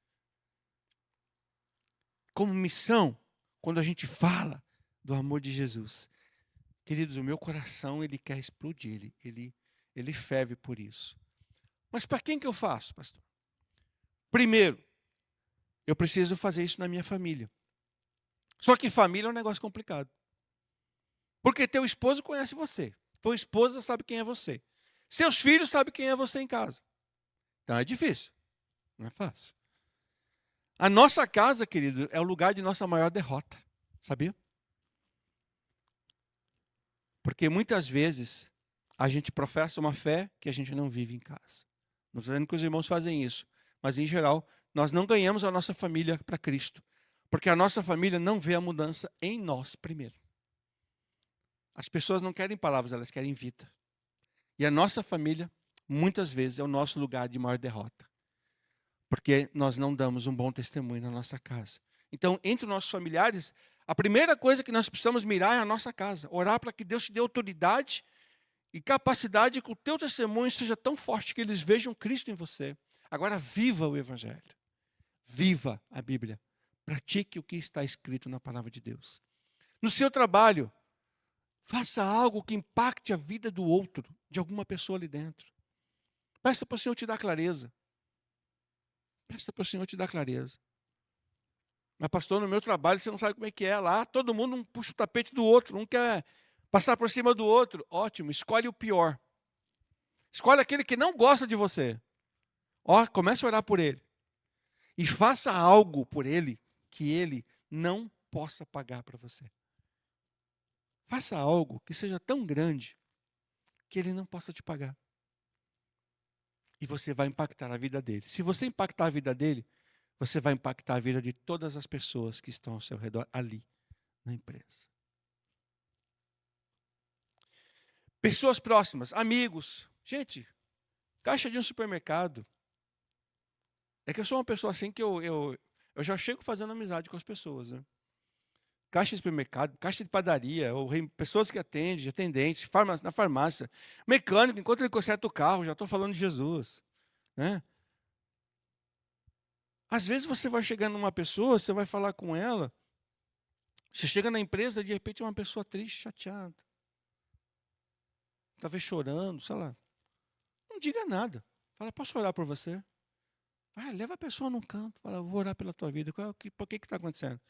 Como missão, quando a gente fala do amor de Jesus, queridos, o meu coração ele quer explodir, ele ferve por isso. Mas para quem que eu faço, pastor? Primeiro, eu preciso fazer isso na minha família. Só que família é um negócio complicado. Porque teu esposo conhece você. Tua esposa sabe quem é você. Seus filhos sabem quem é você em casa. Então é difícil. Não é fácil. A nossa casa, querido, é o lugar de nossa maior derrota. Sabia? Porque muitas vezes a gente professa uma fé que a gente não vive em casa. Não estou dizendo que os irmãos fazem isso. Mas, em geral, nós não ganhamos a nossa família para Cristo. Porque a nossa família não vê a mudança em nós primeiro. As pessoas não querem palavras, elas querem vida. E a nossa família, muitas vezes, é o nosso lugar de maior derrota. Porque nós não damos um bom testemunho na nossa casa. Então, entre os nossos familiares, a primeira coisa que nós precisamos mirar é a nossa casa. Orar para que Deus te dê autoridade e capacidade que o teu testemunho seja tão forte que eles vejam Cristo em você. Agora, viva o Evangelho. Viva a Bíblia. Pratique o que está escrito na palavra de Deus. No seu trabalho, faça algo que impacte a vida do outro, de alguma pessoa ali dentro. Peça para o Senhor te dar clareza. Peça para o Senhor te dar clareza. Mas, pastor, no meu trabalho, você não sabe como é que é lá. Todo mundo um puxa o tapete do outro, um quer passar por cima do outro. Ótimo, escolhe o pior. Escolhe aquele que não gosta de você. Comece a orar por ele. E faça algo por ele que ele não possa pagar para você. Faça algo que seja tão grande que ele não possa te pagar. E você vai impactar a vida dele. Se você impactar a vida dele, você vai impactar a vida de todas as pessoas que estão ao seu redor ali, na empresa. Pessoas próximas, amigos. Gente, caixa de um supermercado. É que eu sou uma pessoa assim que eu já chego fazendo amizade com as pessoas, né? Caixa de supermercado, caixa de padaria, ou pessoas que atendem, atendentes, na farmácia, mecânico, enquanto ele conserta o carro, já estou falando de Jesus, né? Às vezes você vai chegando numa pessoa, você vai falar com ela, você chega na empresa, de repente é uma pessoa triste, chateada, talvez chorando, sei lá. Não diga nada. Fala, posso orar por você? Leva a pessoa num canto, fala, vou orar pela tua vida. Por que está acontecendo?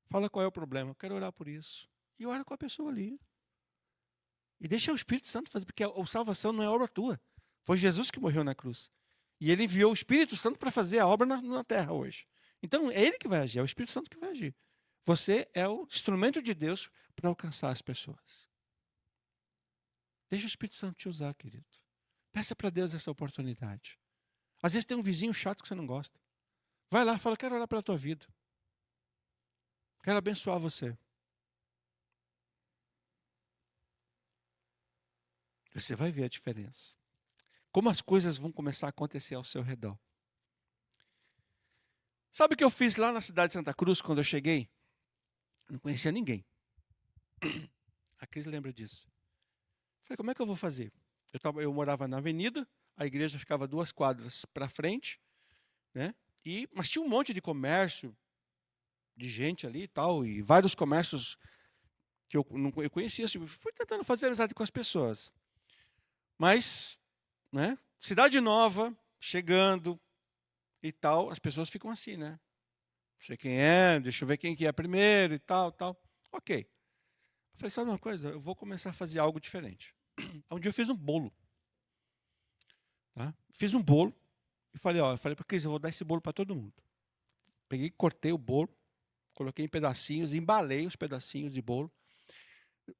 Fala qual é o problema. Eu quero orar por isso. E ora com a pessoa ali. E deixa o Espírito Santo fazer, porque a salvação não é obra tua. Foi Jesus que morreu na cruz. E ele enviou o Espírito Santo para fazer a obra na terra hoje. Então, é ele que vai agir, é o Espírito Santo que vai agir. Você é o instrumento de Deus para alcançar as pessoas. Deixa o Espírito Santo te usar, querido. Peça para Deus essa oportunidade. Às vezes tem um vizinho chato que você não gosta. Vai lá, fala, quero orar pela tua vida. Quero abençoar você. Você vai ver a diferença. Como as coisas vão começar a acontecer ao seu redor. Sabe o que eu fiz lá na cidade de Santa Cruz quando eu cheguei? Não conhecia ninguém. A Cris lembra disso. Falei, como é que eu vou fazer? Eu morava na avenida, a igreja ficava 2 quadras para frente, né? Mas tinha um monte de comércio, de gente ali e tal, e vários comércios que eu conhecia. Fui tentando fazer amizade com as pessoas. Mas, né? Cidade nova, chegando e tal, as pessoas ficam assim, né? Não sei quem é, deixa eu ver quem que é primeiro e tal, tal. Ok. Eu falei, sabe uma coisa? Eu vou começar a fazer algo diferente. Um dia eu fiz um bolo. Tá? Fiz um bolo e falei, eu falei para Cris, eu vou dar esse bolo para todo mundo. Peguei, cortei o bolo, coloquei em pedacinhos, embalei os pedacinhos de bolo.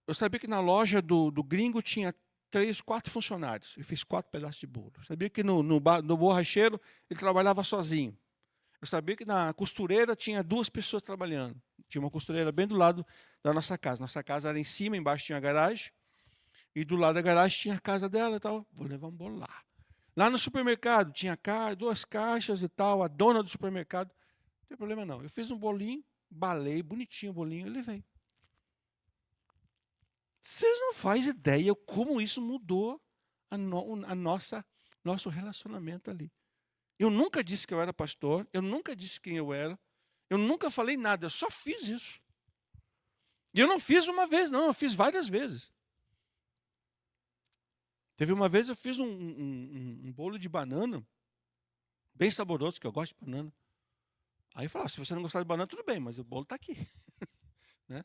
Eu sabia que na loja do gringo tinha 3, 4 funcionários. Eu fiz 4 pedaços de bolo. Eu sabia que no borracheiro ele trabalhava sozinho. Eu sabia que na costureira tinha 2 pessoas trabalhando. Tinha uma costureira bem do lado da nossa casa. Nossa casa era em cima, embaixo tinha a garagem. E do lado da garagem tinha a casa dela e tal. Vou levar um bolo lá. Lá no supermercado tinha 2 caixas e tal. A dona do supermercado. Não tem problema não. Eu fiz um bolinho, balei, bonitinho o bolinho e levei. Vocês não fazem ideia como isso mudou nosso relacionamento ali. Eu nunca disse que eu era pastor, eu nunca disse quem eu era, eu nunca falei nada, eu só fiz isso. E eu não fiz uma vez, não, eu fiz várias vezes. Teve uma vez eu fiz um bolo de banana, bem saboroso, que eu gosto de banana. Aí eu falei, se você não gostar de banana, tudo bem, mas o bolo está aqui. Né?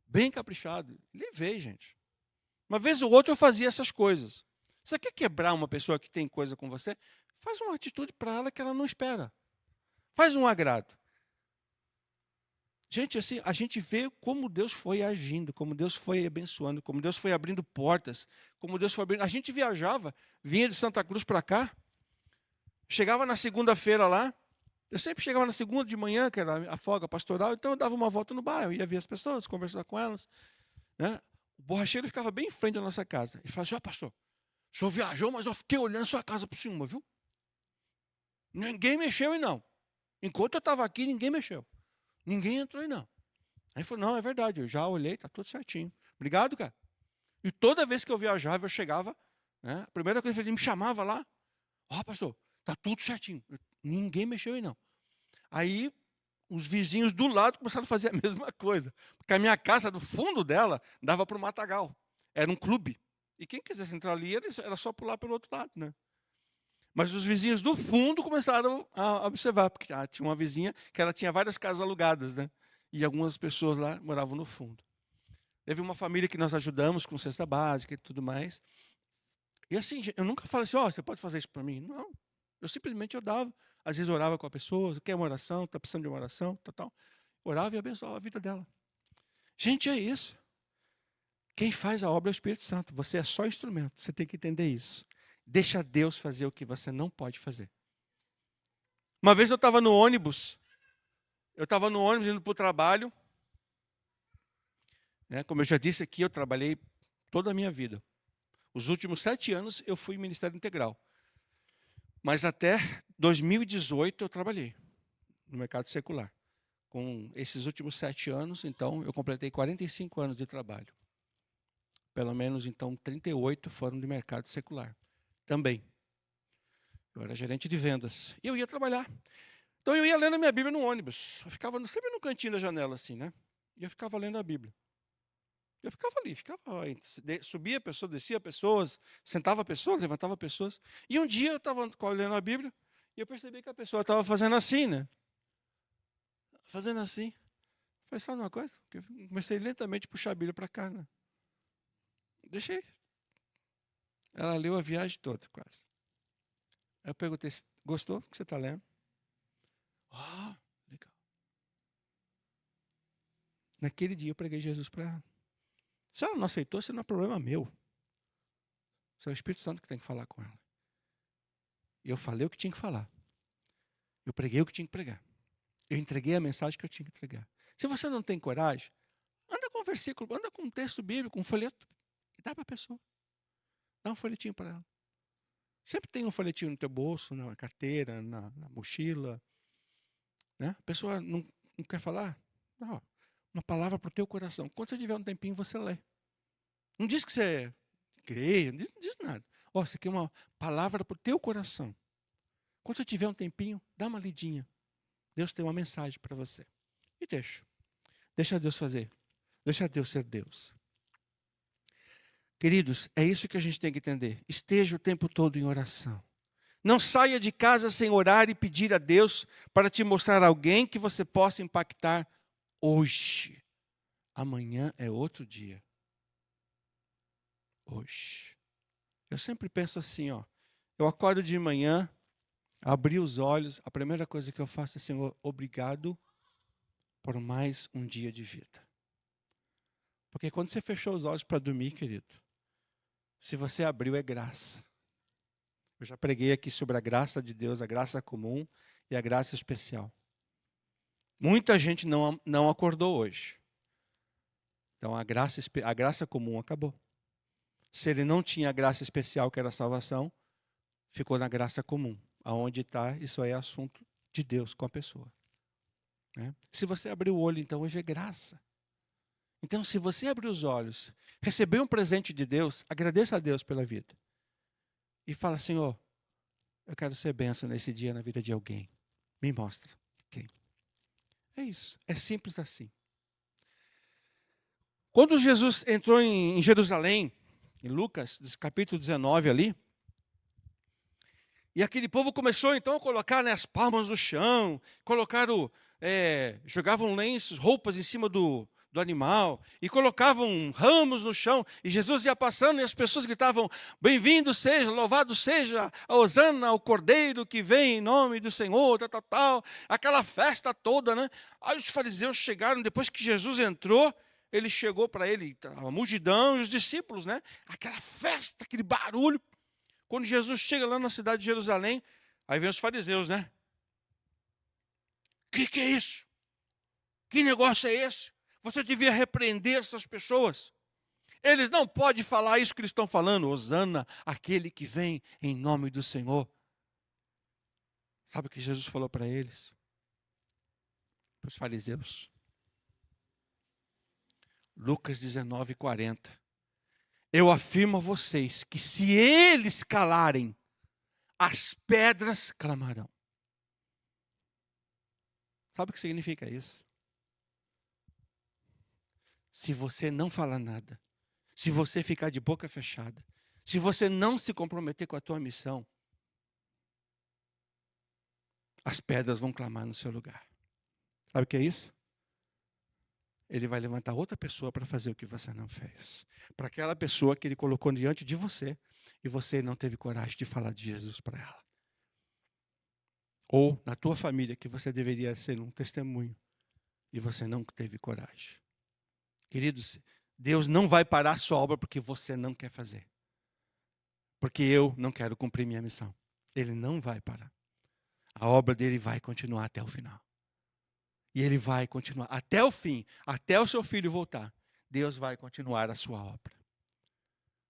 Bem caprichado. Levei, gente. Uma vez ou outra eu fazia essas coisas. Você quer quebrar uma pessoa que tem coisa com você? Faz uma atitude para ela que ela não espera. Faz um agrado. Gente, assim, a gente vê como Deus foi agindo, como Deus foi abençoando, como Deus foi abrindo portas, como Deus foi abrindo. A gente viajava, vinha de Santa Cruz para cá, chegava na segunda-feira lá, eu sempre chegava na segunda de manhã, que era a folga pastoral, então eu dava uma volta no bairro, ia ver as pessoas, conversar com elas. Né? O borracheiro ficava bem em frente da nossa casa. Ele falava assim, pastor, o senhor viajou, mas eu fiquei olhando sua casa por cima, viu? Ninguém mexeu aí não. Enquanto eu estava aqui, ninguém mexeu. Ninguém entrou aí não. Aí ele falou, não, é verdade, eu já olhei, está tudo certinho. Obrigado, cara. E toda vez que eu viajava, eu chegava, né, a primeira coisa que ele me chamava lá, pastor, está tudo certinho. Ninguém mexeu aí não. Aí os vizinhos do lado começaram a fazer a mesma coisa. Porque a minha casa, do fundo dela, dava para o matagal. Era um clube. E quem quisesse entrar ali, era só pular pelo outro lado, né? Mas os vizinhos do fundo começaram a observar, porque tinha uma vizinha que ela tinha várias casas alugadas, né? E algumas pessoas lá moravam no fundo. Teve uma família que nós ajudamos com cesta básica e tudo mais. E assim, eu nunca falei assim, você pode fazer isso para mim? Não. Eu simplesmente dava. Às vezes orava com a pessoa, quer uma oração, está precisando de uma oração, tal. Orava e abençoava a vida dela. Gente, é isso. Quem faz a obra é o Espírito Santo. Você é só instrumento. Você tem que entender isso. Deixa Deus fazer o que você não pode fazer. Uma vez eu estava no ônibus. Eu estava no ônibus indo para o trabalho. Né? Como eu já disse aqui, eu trabalhei toda a minha vida. Os últimos 7 anos eu fui ministério integral. Mas até 2018 eu trabalhei no mercado secular. Com esses últimos 7 anos, então, eu completei 45 anos de trabalho. Pelo menos, então, 38 foram de mercado secular. Também. Eu era gerente de vendas. E eu ia trabalhar. Então, eu ia lendo a minha Bíblia no ônibus. Eu ficava sempre no cantinho da janela, assim, né? E eu ficava lendo a Bíblia. Eu ficava ali, subia pessoas, descia pessoas, sentava pessoas, levantava pessoas. E um dia eu estava olhando a Bíblia e eu percebi que a pessoa estava fazendo assim, né? Fazendo assim. Falei, sabe uma coisa? Eu comecei lentamente a puxar a Bíblia para cá, né? Deixei. Ela leu a viagem toda, quase. Aí eu perguntei, gostou do que você está lendo? Ah, legal. Naquele dia eu preguei Jesus para ela. Se ela não aceitou, isso não é problema meu. Isso é o Espírito Santo que tem que falar com ela. E eu falei o que tinha que falar. Eu preguei o que tinha que pregar. Eu entreguei a mensagem que eu tinha que entregar. Se você não tem coragem, anda com um versículo, anda com um texto bíblico, um folheto, e dá para a pessoa. Dá um folhetinho para ela. Sempre tem um folhetinho no teu bolso, na carteira, na mochila. Né? A pessoa não quer falar? Não, uma palavra para o teu coração. Quando você tiver um tempinho, você lê. Não diz que você é igreja, não diz nada. Ó, isso aqui é uma palavra para o teu coração. Quando você tiver um tempinho, dá uma lidinha. Deus tem uma mensagem para você. E deixa. Deixa Deus fazer. Deixa Deus ser Deus. Queridos, é isso que a gente tem que entender. Esteja o tempo todo em oração. Não saia de casa sem orar e pedir a Deus para te mostrar alguém que você possa impactar hoje. Amanhã é outro dia. Hoje. Eu sempre penso assim, ó. Eu acordo de manhã, abri os olhos, a primeira coisa que eu faço é, Senhor, obrigado por mais um dia de vida. Porque quando você fechou os olhos para dormir, querido, se você abriu é graça. Eu já preguei aqui sobre a graça de Deus, a graça comum e a graça especial. Muita gente não acordou hoje. Então a graça comum acabou. Se ele não tinha a graça especial, que era a salvação, ficou na graça comum. Aonde está, isso aí é assunto de Deus com a pessoa. Né? Se você abrir o olho, então, hoje é graça. Então, se você abrir os olhos, receber um presente de Deus, agradeça a Deus pela vida. E fala, Senhor, eu quero ser bênção nesse dia na vida de alguém. Me mostra. Okay. É isso. É simples assim. Quando Jesus entrou em Jerusalém, em Lucas, capítulo 19 ali, e aquele povo começou então a colocar, né, as palmas no chão, jogavam lenços, roupas em cima do animal, e colocavam ramos no chão, e Jesus ia passando e as pessoas gritavam, bem-vindo seja, louvado seja, a Hosana, ao Cordeiro que vem em nome do Senhor, tal, aquela festa toda, né? Aí os fariseus chegaram, depois que Jesus entrou, ele chegou para ele, a multidão e os discípulos, né? Aquela festa, aquele barulho. Quando Jesus chega lá na cidade de Jerusalém, aí vem os fariseus, né? Que é isso? Que negócio é esse? Você devia repreender essas pessoas. Eles não podem falar isso que eles estão falando. Hosana, aquele que vem em nome do Senhor. Sabe o que Jesus falou para eles? Para os fariseus. Lucas 19, 40. Eu afirmo a vocês que se eles calarem, as pedras clamarão. Sabe o que significa isso? Se você não falar nada, se você ficar de boca fechada, se você não se comprometer com a tua missão, as pedras vão clamar no seu lugar. Sabe o que é isso? Ele vai levantar outra pessoa para fazer o que você não fez. Para aquela pessoa que ele colocou diante de você e você não teve coragem de falar de Jesus para ela. Ou na tua família, que você deveria ser um testemunho e você não teve coragem. Queridos, Deus não vai parar a sua obra porque você não quer fazer. Porque eu não quero cumprir minha missão. Ele não vai parar. A obra dele vai continuar até o final. E ele vai continuar até o fim, até o seu filho voltar. Deus vai continuar a sua obra.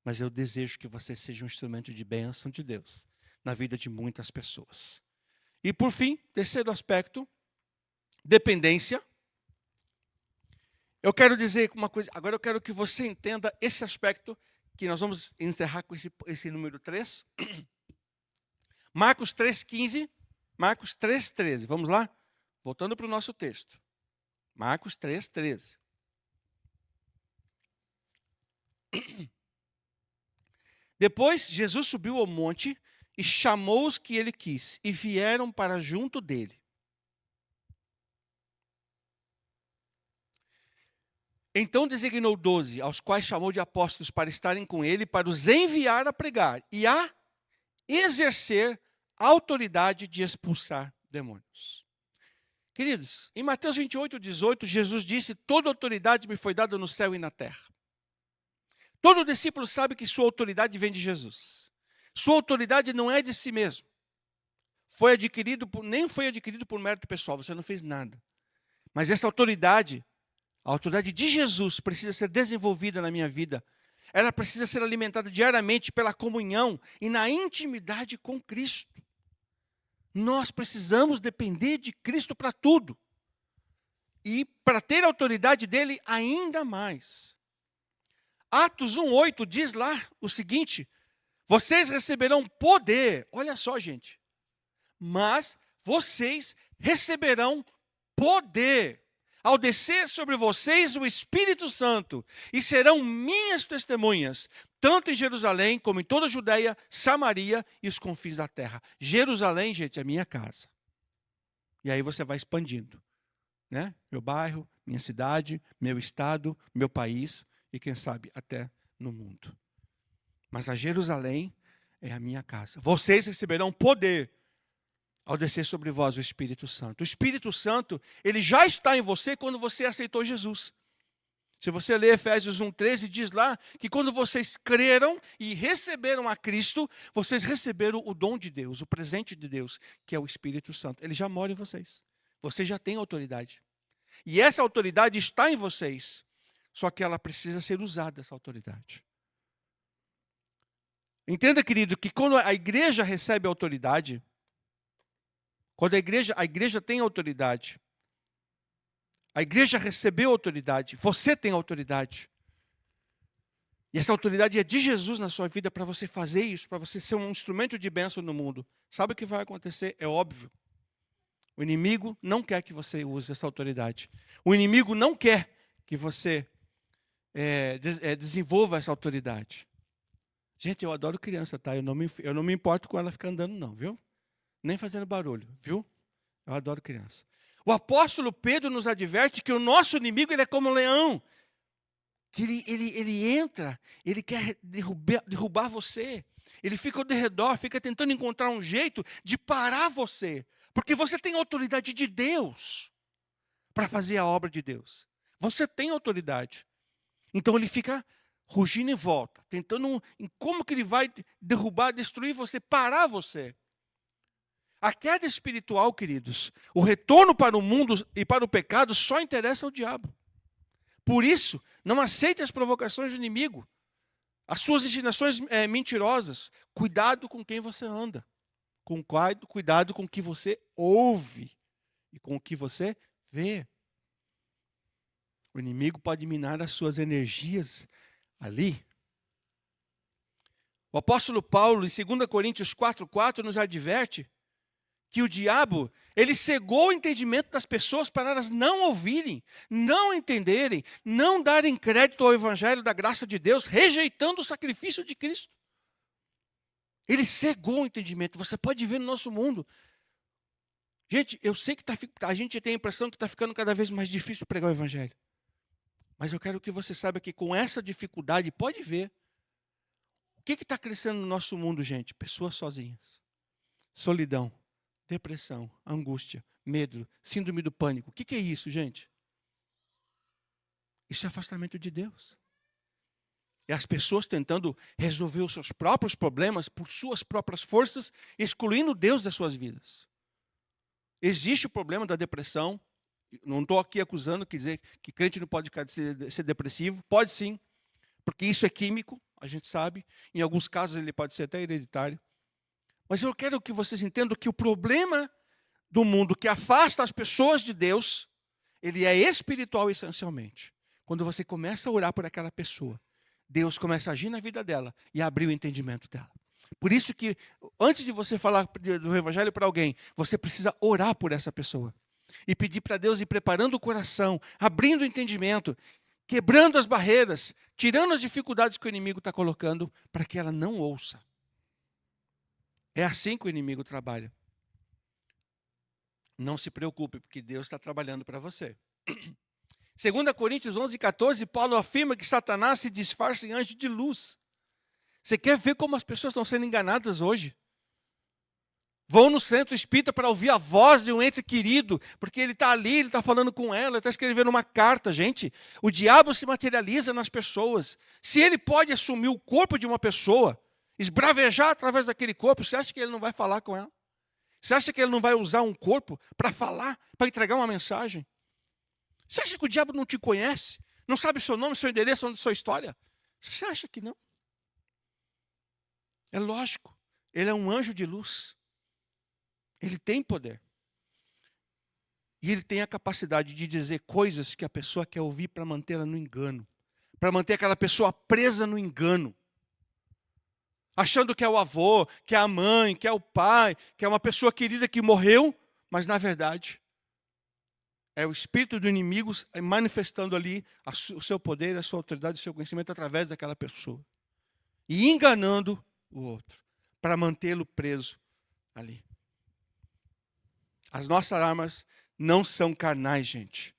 Mas eu desejo que você seja um instrumento de bênção de Deus na vida de muitas pessoas. E por fim, terceiro aspecto, dependência. Eu quero dizer uma coisa, agora eu quero que você entenda esse aspecto, que nós vamos encerrar com esse número 3. Marcos 3,15, Marcos 3,13. Vamos lá? Voltando para o nosso texto. Marcos 3,13. Depois, Jesus subiu ao monte e chamou os que ele quis, e vieram para junto dele. Então designou 12, aos quais chamou de apóstolos para estarem com ele, para os enviar a pregar e a exercer a autoridade de expulsar demônios. Queridos, em Mateus 28:18, Jesus disse: toda autoridade me foi dada no céu e na terra. Todo discípulo sabe que sua autoridade vem de Jesus. Sua autoridade não é de si mesmo. Nem foi adquirido por mérito pessoal, você não fez nada. Mas essa autoridade, a autoridade de Jesus, precisa ser desenvolvida na minha vida. Ela precisa ser alimentada diariamente pela comunhão e na intimidade com Cristo. Nós precisamos depender de Cristo para tudo. E para ter a autoridade dele ainda mais. Atos 1:8 diz lá o seguinte: vocês receberão poder. Olha só, gente. Mas vocês receberão poder ao descer sobre vocês o Espírito Santo, e serão minhas testemunhas, tanto em Jerusalém como em toda a Judeia, Samaria e os confins da terra. Jerusalém, gente, é minha casa. E aí você vai expandindo, né? Meu bairro, minha cidade, meu estado, meu país e quem sabe até no mundo. Mas a Jerusalém é a minha casa. Vocês receberão poder ao descer sobre vós o Espírito Santo. O Espírito Santo, ele já está em você quando você aceitou Jesus. Se você ler Efésios 1:13, diz lá que quando vocês creram e receberam a Cristo, vocês receberam o dom de Deus, o presente de Deus, que é o Espírito Santo. Ele já mora em vocês. Você já tem autoridade. E essa autoridade está em vocês. Só que ela precisa ser usada, essa autoridade. Entenda, querido, que quando a igreja recebe autoridade, quando a igreja tem autoridade, a igreja recebeu autoridade, você tem autoridade. E essa autoridade é de Jesus na sua vida para você fazer isso, para você ser um instrumento de bênção no mundo. Sabe o que vai acontecer? É óbvio. O inimigo não quer que você use essa autoridade. O inimigo não quer que você desenvolva essa autoridade. Gente, eu adoro criança, tá? Eu não me importo com ela ficar andando, não, viu? Nem fazendo barulho, viu? Eu adoro criança. O apóstolo Pedro nos adverte que o nosso inimigo ele é como um leão. Que ele entra, ele quer derrubar você. Ele fica ao redor, fica tentando encontrar um jeito de parar você. Porque você tem autoridade de Deus para fazer a obra de Deus. Você tem autoridade. Então ele fica rugindo em volta, tentando como que ele vai derrubar, destruir você, parar você. A queda espiritual, queridos, o retorno para o mundo e para o pecado só interessa ao diabo. Por isso, não aceite as provocações do inimigo, as suas ensinações mentirosas. Cuidado com quem você anda. Cuidado com o que você ouve e com o que você vê. O inimigo pode minar as suas energias ali. O apóstolo Paulo, em 2 Coríntios 4:4, nos adverte que o diabo, ele cegou o entendimento das pessoas para elas não ouvirem, não entenderem, não darem crédito ao evangelho da graça de Deus, rejeitando o sacrifício de Cristo. Ele cegou o entendimento. Você pode ver no nosso mundo. Gente, eu sei que a gente tem a impressão que está ficando cada vez mais difícil pregar o evangelho. Mas eu quero que você saiba que com essa dificuldade, pode ver. O que está crescendo no nosso mundo, gente? Pessoas sozinhas. Solidão. Depressão, angústia, medo, síndrome do pânico. O que é isso, gente? Isso é afastamento de Deus. É as pessoas tentando resolver os seus próprios problemas por suas próprias forças, excluindo Deus das suas vidas. Existe o problema da depressão. Não estou aqui acusando, quer dizer que crente não pode ser depressivo. Pode sim, porque isso é químico, a gente sabe. Em alguns casos ele pode ser até hereditário. Mas eu quero que vocês entendam que o problema do mundo que afasta as pessoas de Deus, ele é espiritual essencialmente. Quando você começa a orar por aquela pessoa, Deus começa a agir na vida dela e a abrir o entendimento dela. Por isso que, antes de você falar do evangelho para alguém, você precisa orar por essa pessoa. E pedir para Deus ir preparando o coração, abrindo o entendimento, quebrando as barreiras, tirando as dificuldades que o inimigo está colocando, para que ela não ouça. É assim que o inimigo trabalha. Não se preocupe, porque Deus está trabalhando para você. 2 Coríntios 11:14, Paulo afirma que Satanás se disfarça em anjo de luz. Você quer ver como as pessoas estão sendo enganadas hoje? Vão no centro espírita para ouvir a voz de um ente querido, porque ele está ali, ele está falando com ela, ele está escrevendo uma carta, gente. O diabo se materializa nas pessoas. Se ele pode assumir o corpo de uma pessoa, esbravejar através daquele corpo, você acha que ele não vai falar com ela? Você acha que ele não vai usar um corpo para falar, para entregar uma mensagem? Você acha que o diabo não te conhece? Não sabe seu nome, seu endereço, sua história? Você acha que não? É lógico, ele é um anjo de luz. Ele tem poder. E ele tem a capacidade de dizer coisas que a pessoa quer ouvir para mantê-la no engano. Para manter aquela pessoa presa no engano. Achando que é o avô, que é a mãe, que é o pai, que é uma pessoa querida que morreu, mas na verdade é o espírito do inimigo manifestando ali o seu poder, a sua autoridade, o seu conhecimento através daquela pessoa. E enganando o outro, para mantê-lo preso ali. As nossas armas não são carnais, gente.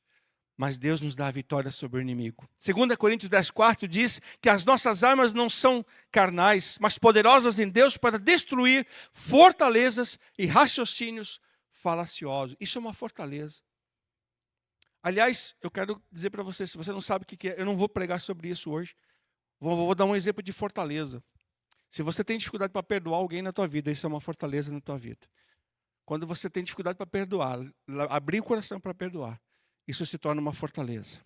Mas Deus nos dá a vitória sobre o inimigo. 2 Coríntios 10:4 diz que as nossas armas não são carnais, mas poderosas em Deus para destruir fortalezas e raciocínios falaciosos. Isso é uma fortaleza. Aliás, eu quero dizer para você, se você não sabe o que é, eu não vou pregar sobre isso hoje. Vou dar um exemplo de fortaleza. Se você tem dificuldade para perdoar alguém na tua vida, isso é uma fortaleza na tua vida. Quando você tem dificuldade para perdoar, abrir o coração para perdoar, isso se torna uma fortaleza.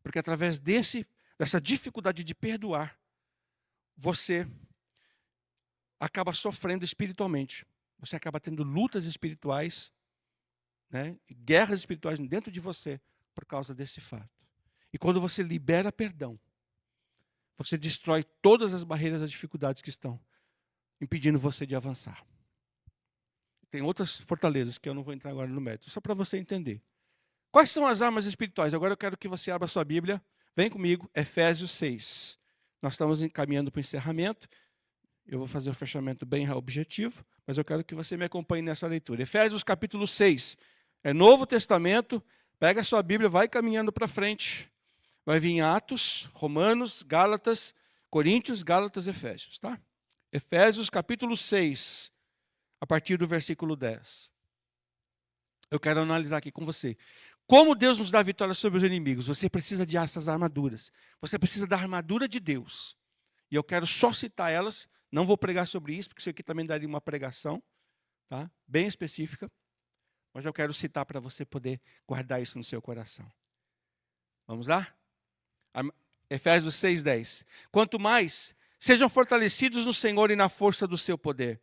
Porque através dessa dificuldade de perdoar, você acaba sofrendo espiritualmente. Você acaba tendo lutas espirituais, né, guerras espirituais dentro de você por causa desse fato. E quando você libera perdão, você destrói todas as barreiras, as dificuldades que estão impedindo você de avançar. Tem outras fortalezas que eu não vou entrar agora no mérito, só para você entender. Quais são as armas espirituais? Agora eu quero que você abra a sua Bíblia. Vem comigo, Efésios 6. Nós estamos encaminhando para o encerramento. Eu vou fazer o fechamento bem objetivo, mas eu quero que você me acompanhe nessa leitura. Efésios capítulo 6. É Novo Testamento. Pega a sua Bíblia, vai caminhando para frente. Vai vir Atos, Romanos, Gálatas, Coríntios, Gálatas, Efésios. Tá? Efésios capítulo 6. A partir do versículo 10. Eu quero analisar aqui com você. Como Deus nos dá vitória sobre os inimigos? Você precisa de essas armaduras. Você precisa da armadura de Deus. E eu quero só citar elas. Não vou pregar sobre isso, porque isso aqui também daria uma pregação, tá? Bem específica. Mas eu quero citar para você poder guardar isso no seu coração. Vamos lá? Efésios 6:10. Quanto mais, sejam fortalecidos no Senhor e na força do seu poder.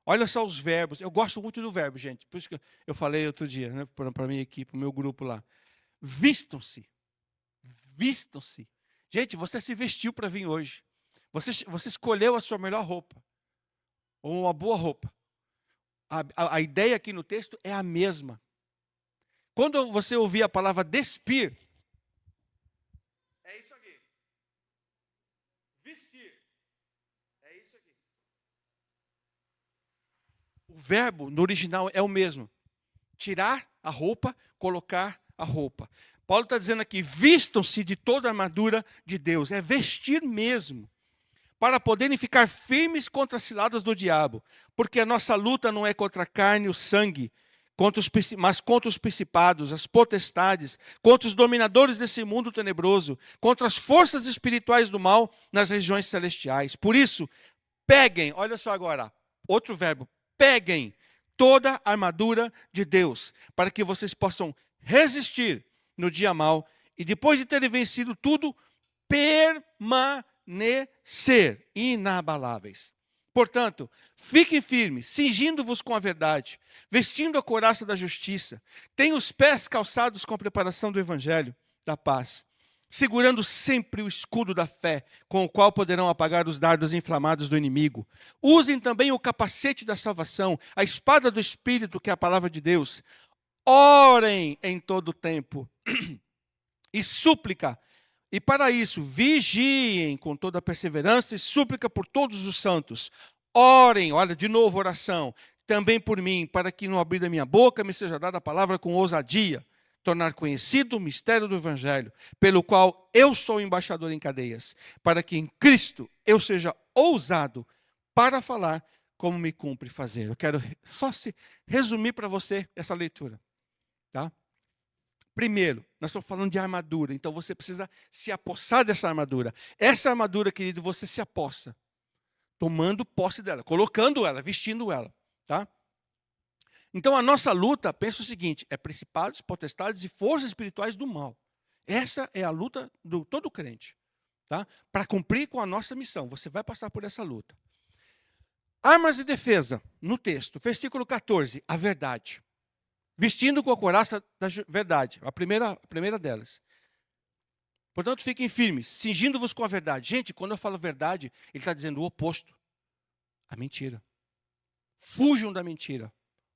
Olha só os verbos. Eu gosto muito do verbo, gente. Por isso que eu falei outro dia, né, para a minha equipe, para o meu grupo lá. Vistam-se. Vistam-se. Gente, você se vestiu para vir hoje. Você escolheu a sua melhor roupa. Ou uma boa roupa. A ideia aqui no texto é a mesma. Quando você ouvir a palavra despir, é isso aqui. Vestir. É isso aqui. O verbo no original é o mesmo. Tirar a roupa, colocar a roupa. Paulo está dizendo aqui, vistam-se de toda a armadura de Deus. É vestir mesmo. Para poderem ficar firmes contra as ciladas do diabo. Porque a nossa luta não é contra a carne e o sangue, mas contra os principados, as potestades, contra os dominadores desse mundo tenebroso, contra as forças espirituais do mal nas regiões celestiais. Por isso, peguem, olha só agora, outro verbo, peguem toda a armadura de Deus, para que vocês possam resistir no dia mau e depois de terem vencido tudo, permanecer inabaláveis. Portanto, fiquem firmes, cingindo-vos com a verdade, vestindo a couraça da justiça, tenham os pés calçados com a preparação do evangelho da paz, segurando sempre o escudo da fé, com o qual poderão apagar os dardos inflamados do inimigo. Usem também o capacete da salvação, a espada do Espírito, que é a palavra de Deus. Orem em todo o tempo e súplica. E para isso, vigiem com toda a perseverança e súplica por todos os santos. Orem, olha, de novo oração, também por mim, para que no abrir da minha boca me seja dada a palavra com ousadia. tornar conhecido o mistério do Evangelho, pelo qual eu sou embaixador em cadeias, para que em Cristo eu seja ousado para falar como me cumpre fazer. Eu quero só resumir para você essa leitura. Tá? Primeiro, nós estamos falando de armadura, então você precisa se apossar dessa armadura. Essa armadura, querido, você se apossa, tomando posse dela, colocando ela, vestindo ela. Tá? Então a nossa luta, pensa o seguinte, é principados, potestades e forças espirituais do mal. Essa é a luta do todo crente. Tá? Para cumprir com a nossa missão, você vai passar por essa luta. Armas de defesa, no texto, versículo 14, a verdade. Vestindo com a couraça da verdade, a primeira delas. Portanto, fiquem firmes, cingindo-vos com a verdade. Gente, quando eu falo verdade, ele está dizendo o oposto. A mentira. Fujam da mentira.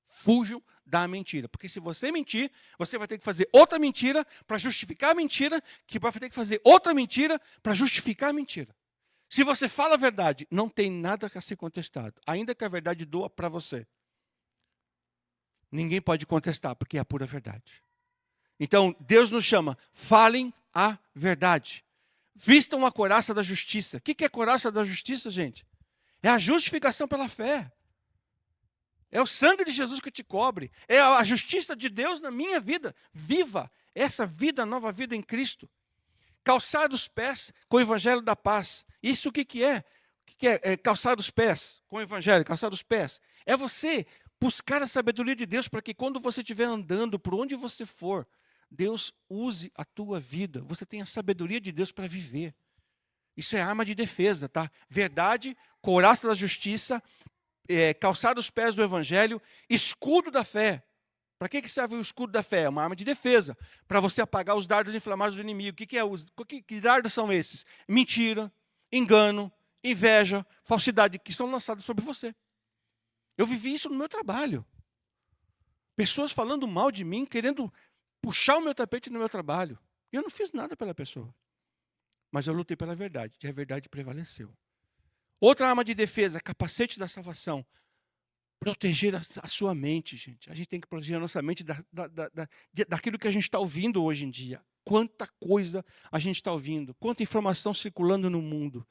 Fujam da mentira. Porque se você mentir, você vai ter que fazer outra mentira para justificar a mentira, que vai ter que fazer outra mentira para justificar a mentira. Se você fala a verdade, não tem nada a ser contestado. Ainda que a verdade doa para você. Ninguém pode contestar, porque é a pura verdade. Então, Deus nos chama, falem a verdade. Vistam a couraça da justiça. O que é a couraça da justiça, gente? É a justificação pela fé. É o sangue de Jesus que te cobre. É a justiça de Deus na minha vida. Viva essa vida, nova vida em Cristo. Calçar os pés com o evangelho da paz. Isso o que é? O que é calçar os pés com o evangelho? Calçar os pés. É você buscar a sabedoria de Deus para que quando você estiver andando, por onde você for, Deus use a tua vida. Você tenha a sabedoria de Deus para viver. Isso é arma de defesa, tá? Verdade, couraça da justiça, calçar os pés do evangelho, escudo da fé. Para que serve o escudo da fé? É uma arma de defesa, para você apagar os dardos inflamados do inimigo. Que dardos são esses? Mentira, engano, inveja, falsidade, que são lançados sobre você. Eu vivi isso no meu trabalho. Pessoas falando mal de mim, querendo puxar o meu tapete no meu trabalho. Eu não fiz nada pela pessoa. Mas eu lutei pela verdade, e a verdade prevaleceu. Outra arma de defesa, capacete da salvação. Proteger a sua mente, gente. A gente tem que proteger a nossa mente daquilo que a gente está ouvindo hoje em dia. Quanta coisa a gente está ouvindo. Quanta informação circulando no mundo.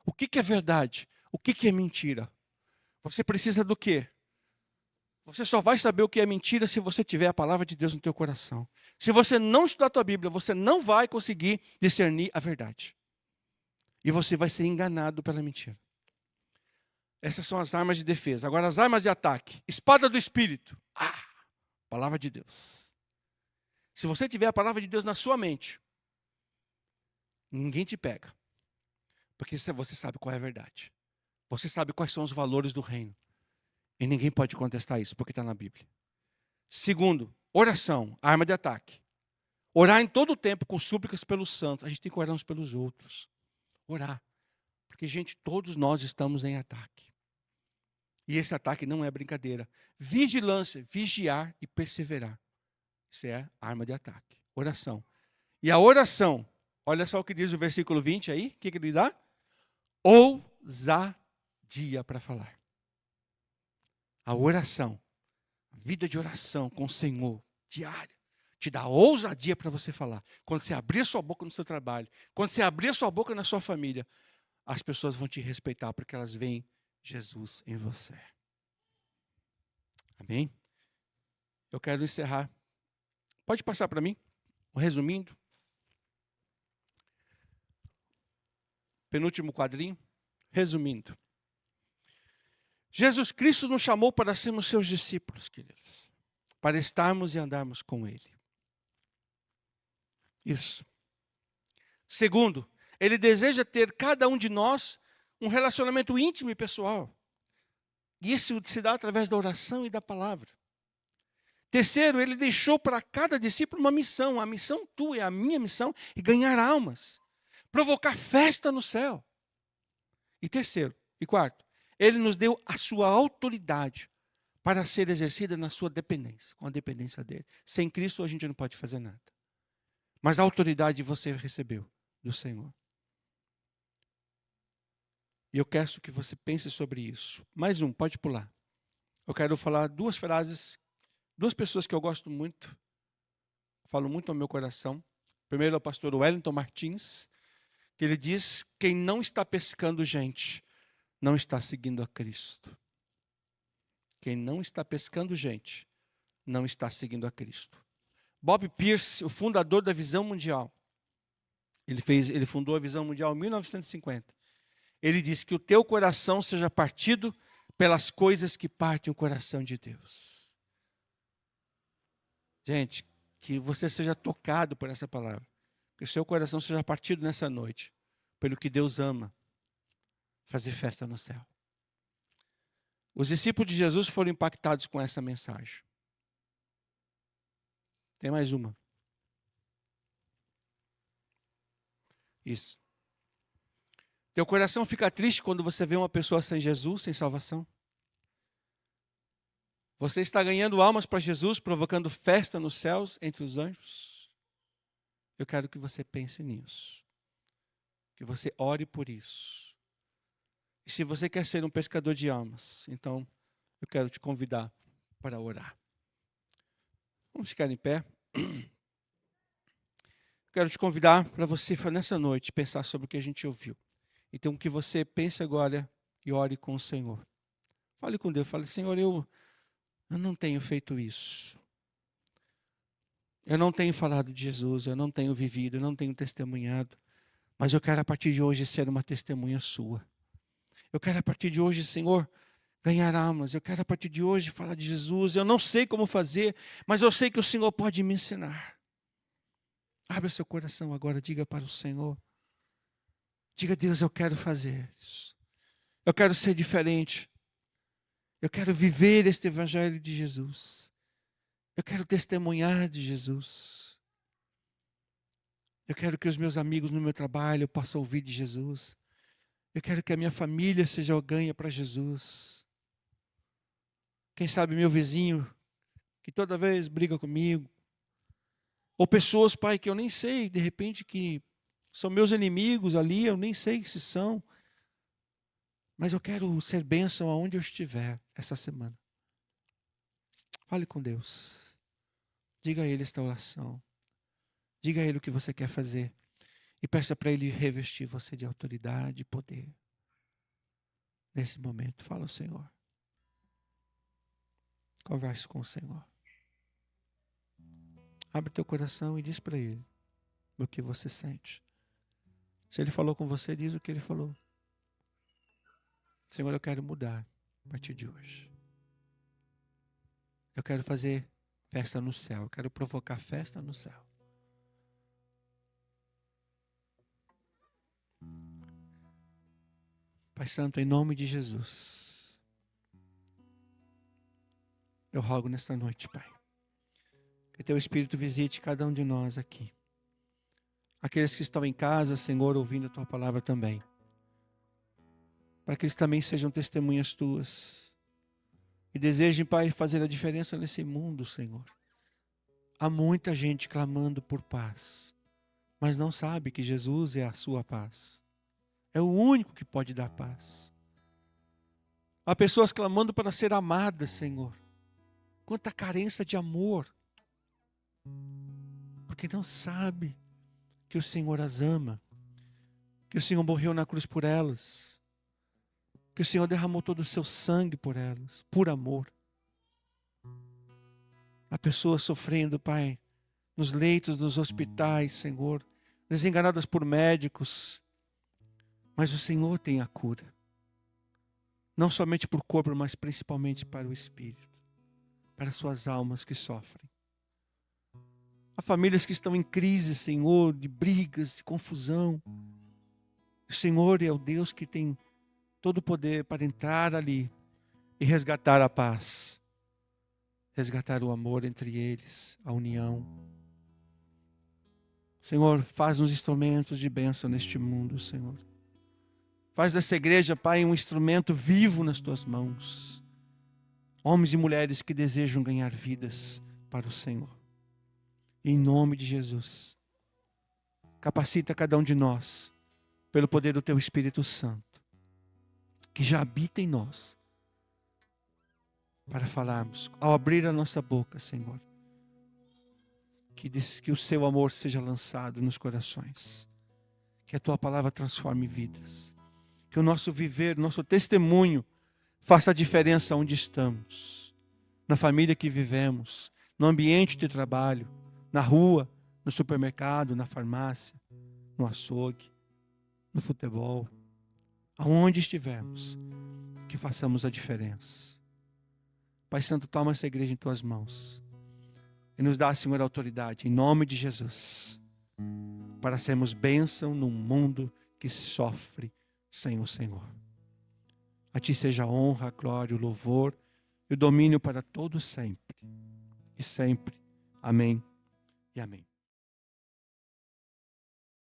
O que é verdade? O que é mentira? Você precisa do quê? Você só vai saber o que é mentira se você tiver a palavra de Deus no teu coração. Se você não estudar a tua Bíblia, você não vai conseguir discernir a verdade. E você vai ser enganado pela mentira. Essas são as armas de defesa. Agora, as armas de ataque. Espada do Espírito. Palavra de Deus. Se você tiver a palavra de Deus na sua mente, ninguém te pega. Porque você sabe qual é a verdade. Você sabe quais são os valores do reino. E ninguém pode contestar isso, porque está na Bíblia. Segundo, oração, arma de ataque. Orar em todo o tempo com súplicas pelos santos. A gente tem que orar uns pelos outros. Orar. Porque, gente, todos nós estamos em ataque. E esse ataque não é brincadeira. Vigilância, vigiar e perseverar. Isso é a arma de ataque. Oração. E a oração, olha só o que diz o versículo 20 aí. O que ele dá? Ousadia para falar. A oração, a vida de oração com o Senhor, diária, te dá ousadia para você falar. Quando você abrir a sua boca no seu trabalho, quando você abrir a sua boca na sua família, as pessoas vão te respeitar porque elas veem Jesus em você. Amém? Eu quero encerrar. Pode passar para mim, resumindo. Penúltimo quadrinho, resumindo. Jesus Cristo nos chamou para sermos seus discípulos, queridos. Para estarmos e andarmos com Ele. Isso. Segundo, Ele deseja ter cada um de nós um relacionamento íntimo e pessoal. E isso se dá através da oração e da palavra. Terceiro, Ele deixou para cada discípulo uma missão. A missão tua e a minha missão é ganhar almas. Provocar festa no céu. E terceiro, e quarto, Ele nos deu a sua autoridade para ser exercida na sua dependência, com a dependência dele. Sem Cristo a gente não pode fazer nada. Mas a autoridade você recebeu do Senhor. E eu quero que você pense sobre isso. Mais um, pode pular. Eu quero falar duas frases, duas pessoas que eu gosto muito, falo muito ao meu coração. Primeiro é o pastor Wellington Martins, que ele diz: quem não está pescando gente, não está seguindo a Cristo. Quem não está pescando gente, não está seguindo a Cristo. Bob Pierce, o fundador da Visão Mundial, ele fundou a Visão Mundial em 1950. Ele diz que o teu coração seja partido pelas coisas que partem o coração de Deus. Gente, que você seja tocado por essa palavra. Que o seu coração seja partido nessa noite pelo que Deus ama, fazer festa no céu. Os discípulos de Jesus foram impactados com essa mensagem. Tem mais uma. Isso. Teu coração fica triste quando você vê uma pessoa sem Jesus, sem salvação? Você está ganhando almas para Jesus, provocando festa nos céus entre os anjos? Eu quero que você pense nisso. Que você ore por isso. E se você quer ser um pescador de almas, então eu quero te convidar para orar. Vamos ficar em pé. Quero te convidar para você, nessa noite, pensar sobre o que a gente ouviu. Então, que você pense agora e ore com o Senhor. Fale com Deus, fale: Senhor, eu não tenho feito isso. Eu não tenho falado de Jesus, eu não tenho vivido, eu não tenho testemunhado. Mas eu quero, a partir de hoje, ser uma testemunha sua. Eu quero, a partir de hoje, Senhor, ganhar almas. Eu quero, a partir de hoje, falar de Jesus. Eu não sei como fazer, mas eu sei que o Senhor pode me ensinar. Abra seu coração agora, diga para o Senhor. Diga: Deus, eu quero fazer isso. Eu quero ser diferente. Eu quero viver este evangelho de Jesus. Eu quero testemunhar de Jesus. Eu quero que os meus amigos no meu trabalho possam ouvir de Jesus. Eu quero que a minha família seja ganha para Jesus. Quem sabe meu vizinho, que toda vez briga comigo. Ou pessoas, Pai, que eu nem sei, de repente, que são meus inimigos ali, eu nem sei se são. Mas eu quero ser bênção aonde eu estiver essa semana. Fale com Deus. Diga a Ele esta oração. Diga a Ele o que você quer fazer. E peça para Ele revestir você de autoridade e poder. Nesse momento, fala ao Senhor. Converse com o Senhor. Abre teu coração e diz para Ele o que você sente. Se Ele falou com você, diz o que Ele falou. Senhor, eu quero mudar a partir de hoje. Eu quero fazer festa no céu. Eu quero provocar festa no céu. Pai Santo, em nome de Jesus, eu rogo nesta noite, Pai, que Teu Espírito visite cada um de nós aqui. Aqueles que estão em casa, Senhor, ouvindo a Tua palavra também. Para que eles também sejam testemunhas Tuas. E desejem, Pai, fazer a diferença nesse mundo, Senhor. Há muita gente clamando por paz, mas não sabe que Jesus é a sua paz. É o único que pode dar paz. Há pessoas clamando para ser amadas, Senhor. Quanta carência de amor. Porque não sabe que o Senhor as ama. Que o Senhor morreu na cruz por elas. Que o Senhor derramou todo o seu sangue por elas, por amor. Há pessoas sofrendo, Pai, nos leitos dos hospitais, Senhor, desenganadas por médicos. Mas o Senhor tem a cura. Não somente para o corpo, mas principalmente para o espírito. Para suas almas que sofrem. Há famílias que estão em crise, Senhor, de brigas, de confusão. O Senhor é o Deus que tem todo o poder para entrar ali e resgatar a paz. Resgatar o amor entre eles, a união. Senhor, faz-nos instrumentos de bênção neste mundo, Senhor. Faz dessa igreja, Pai, um instrumento vivo nas Tuas mãos. Homens e mulheres que desejam ganhar vidas para o Senhor. Em nome de Jesus. Capacita cada um de nós, pelo poder do Teu Espírito Santo, que já habita em nós, para falarmos, ao abrir a nossa boca, Senhor, que o seu amor seja lançado nos corações. Que a tua palavra transforme vidas. Que o nosso viver, nosso testemunho faça a diferença onde estamos. Na família que vivemos, no ambiente de trabalho, na rua, no supermercado, na farmácia, no açougue, no futebol. Aonde estivermos, que façamos a diferença. Pai Santo, toma essa igreja em tuas mãos. E nos dá, Senhor, autoridade, em nome de Jesus, para sermos bênção num mundo que sofre sem o Senhor. A Ti seja a honra, a glória, o louvor e o domínio para todos sempre. E sempre. Amém e amém.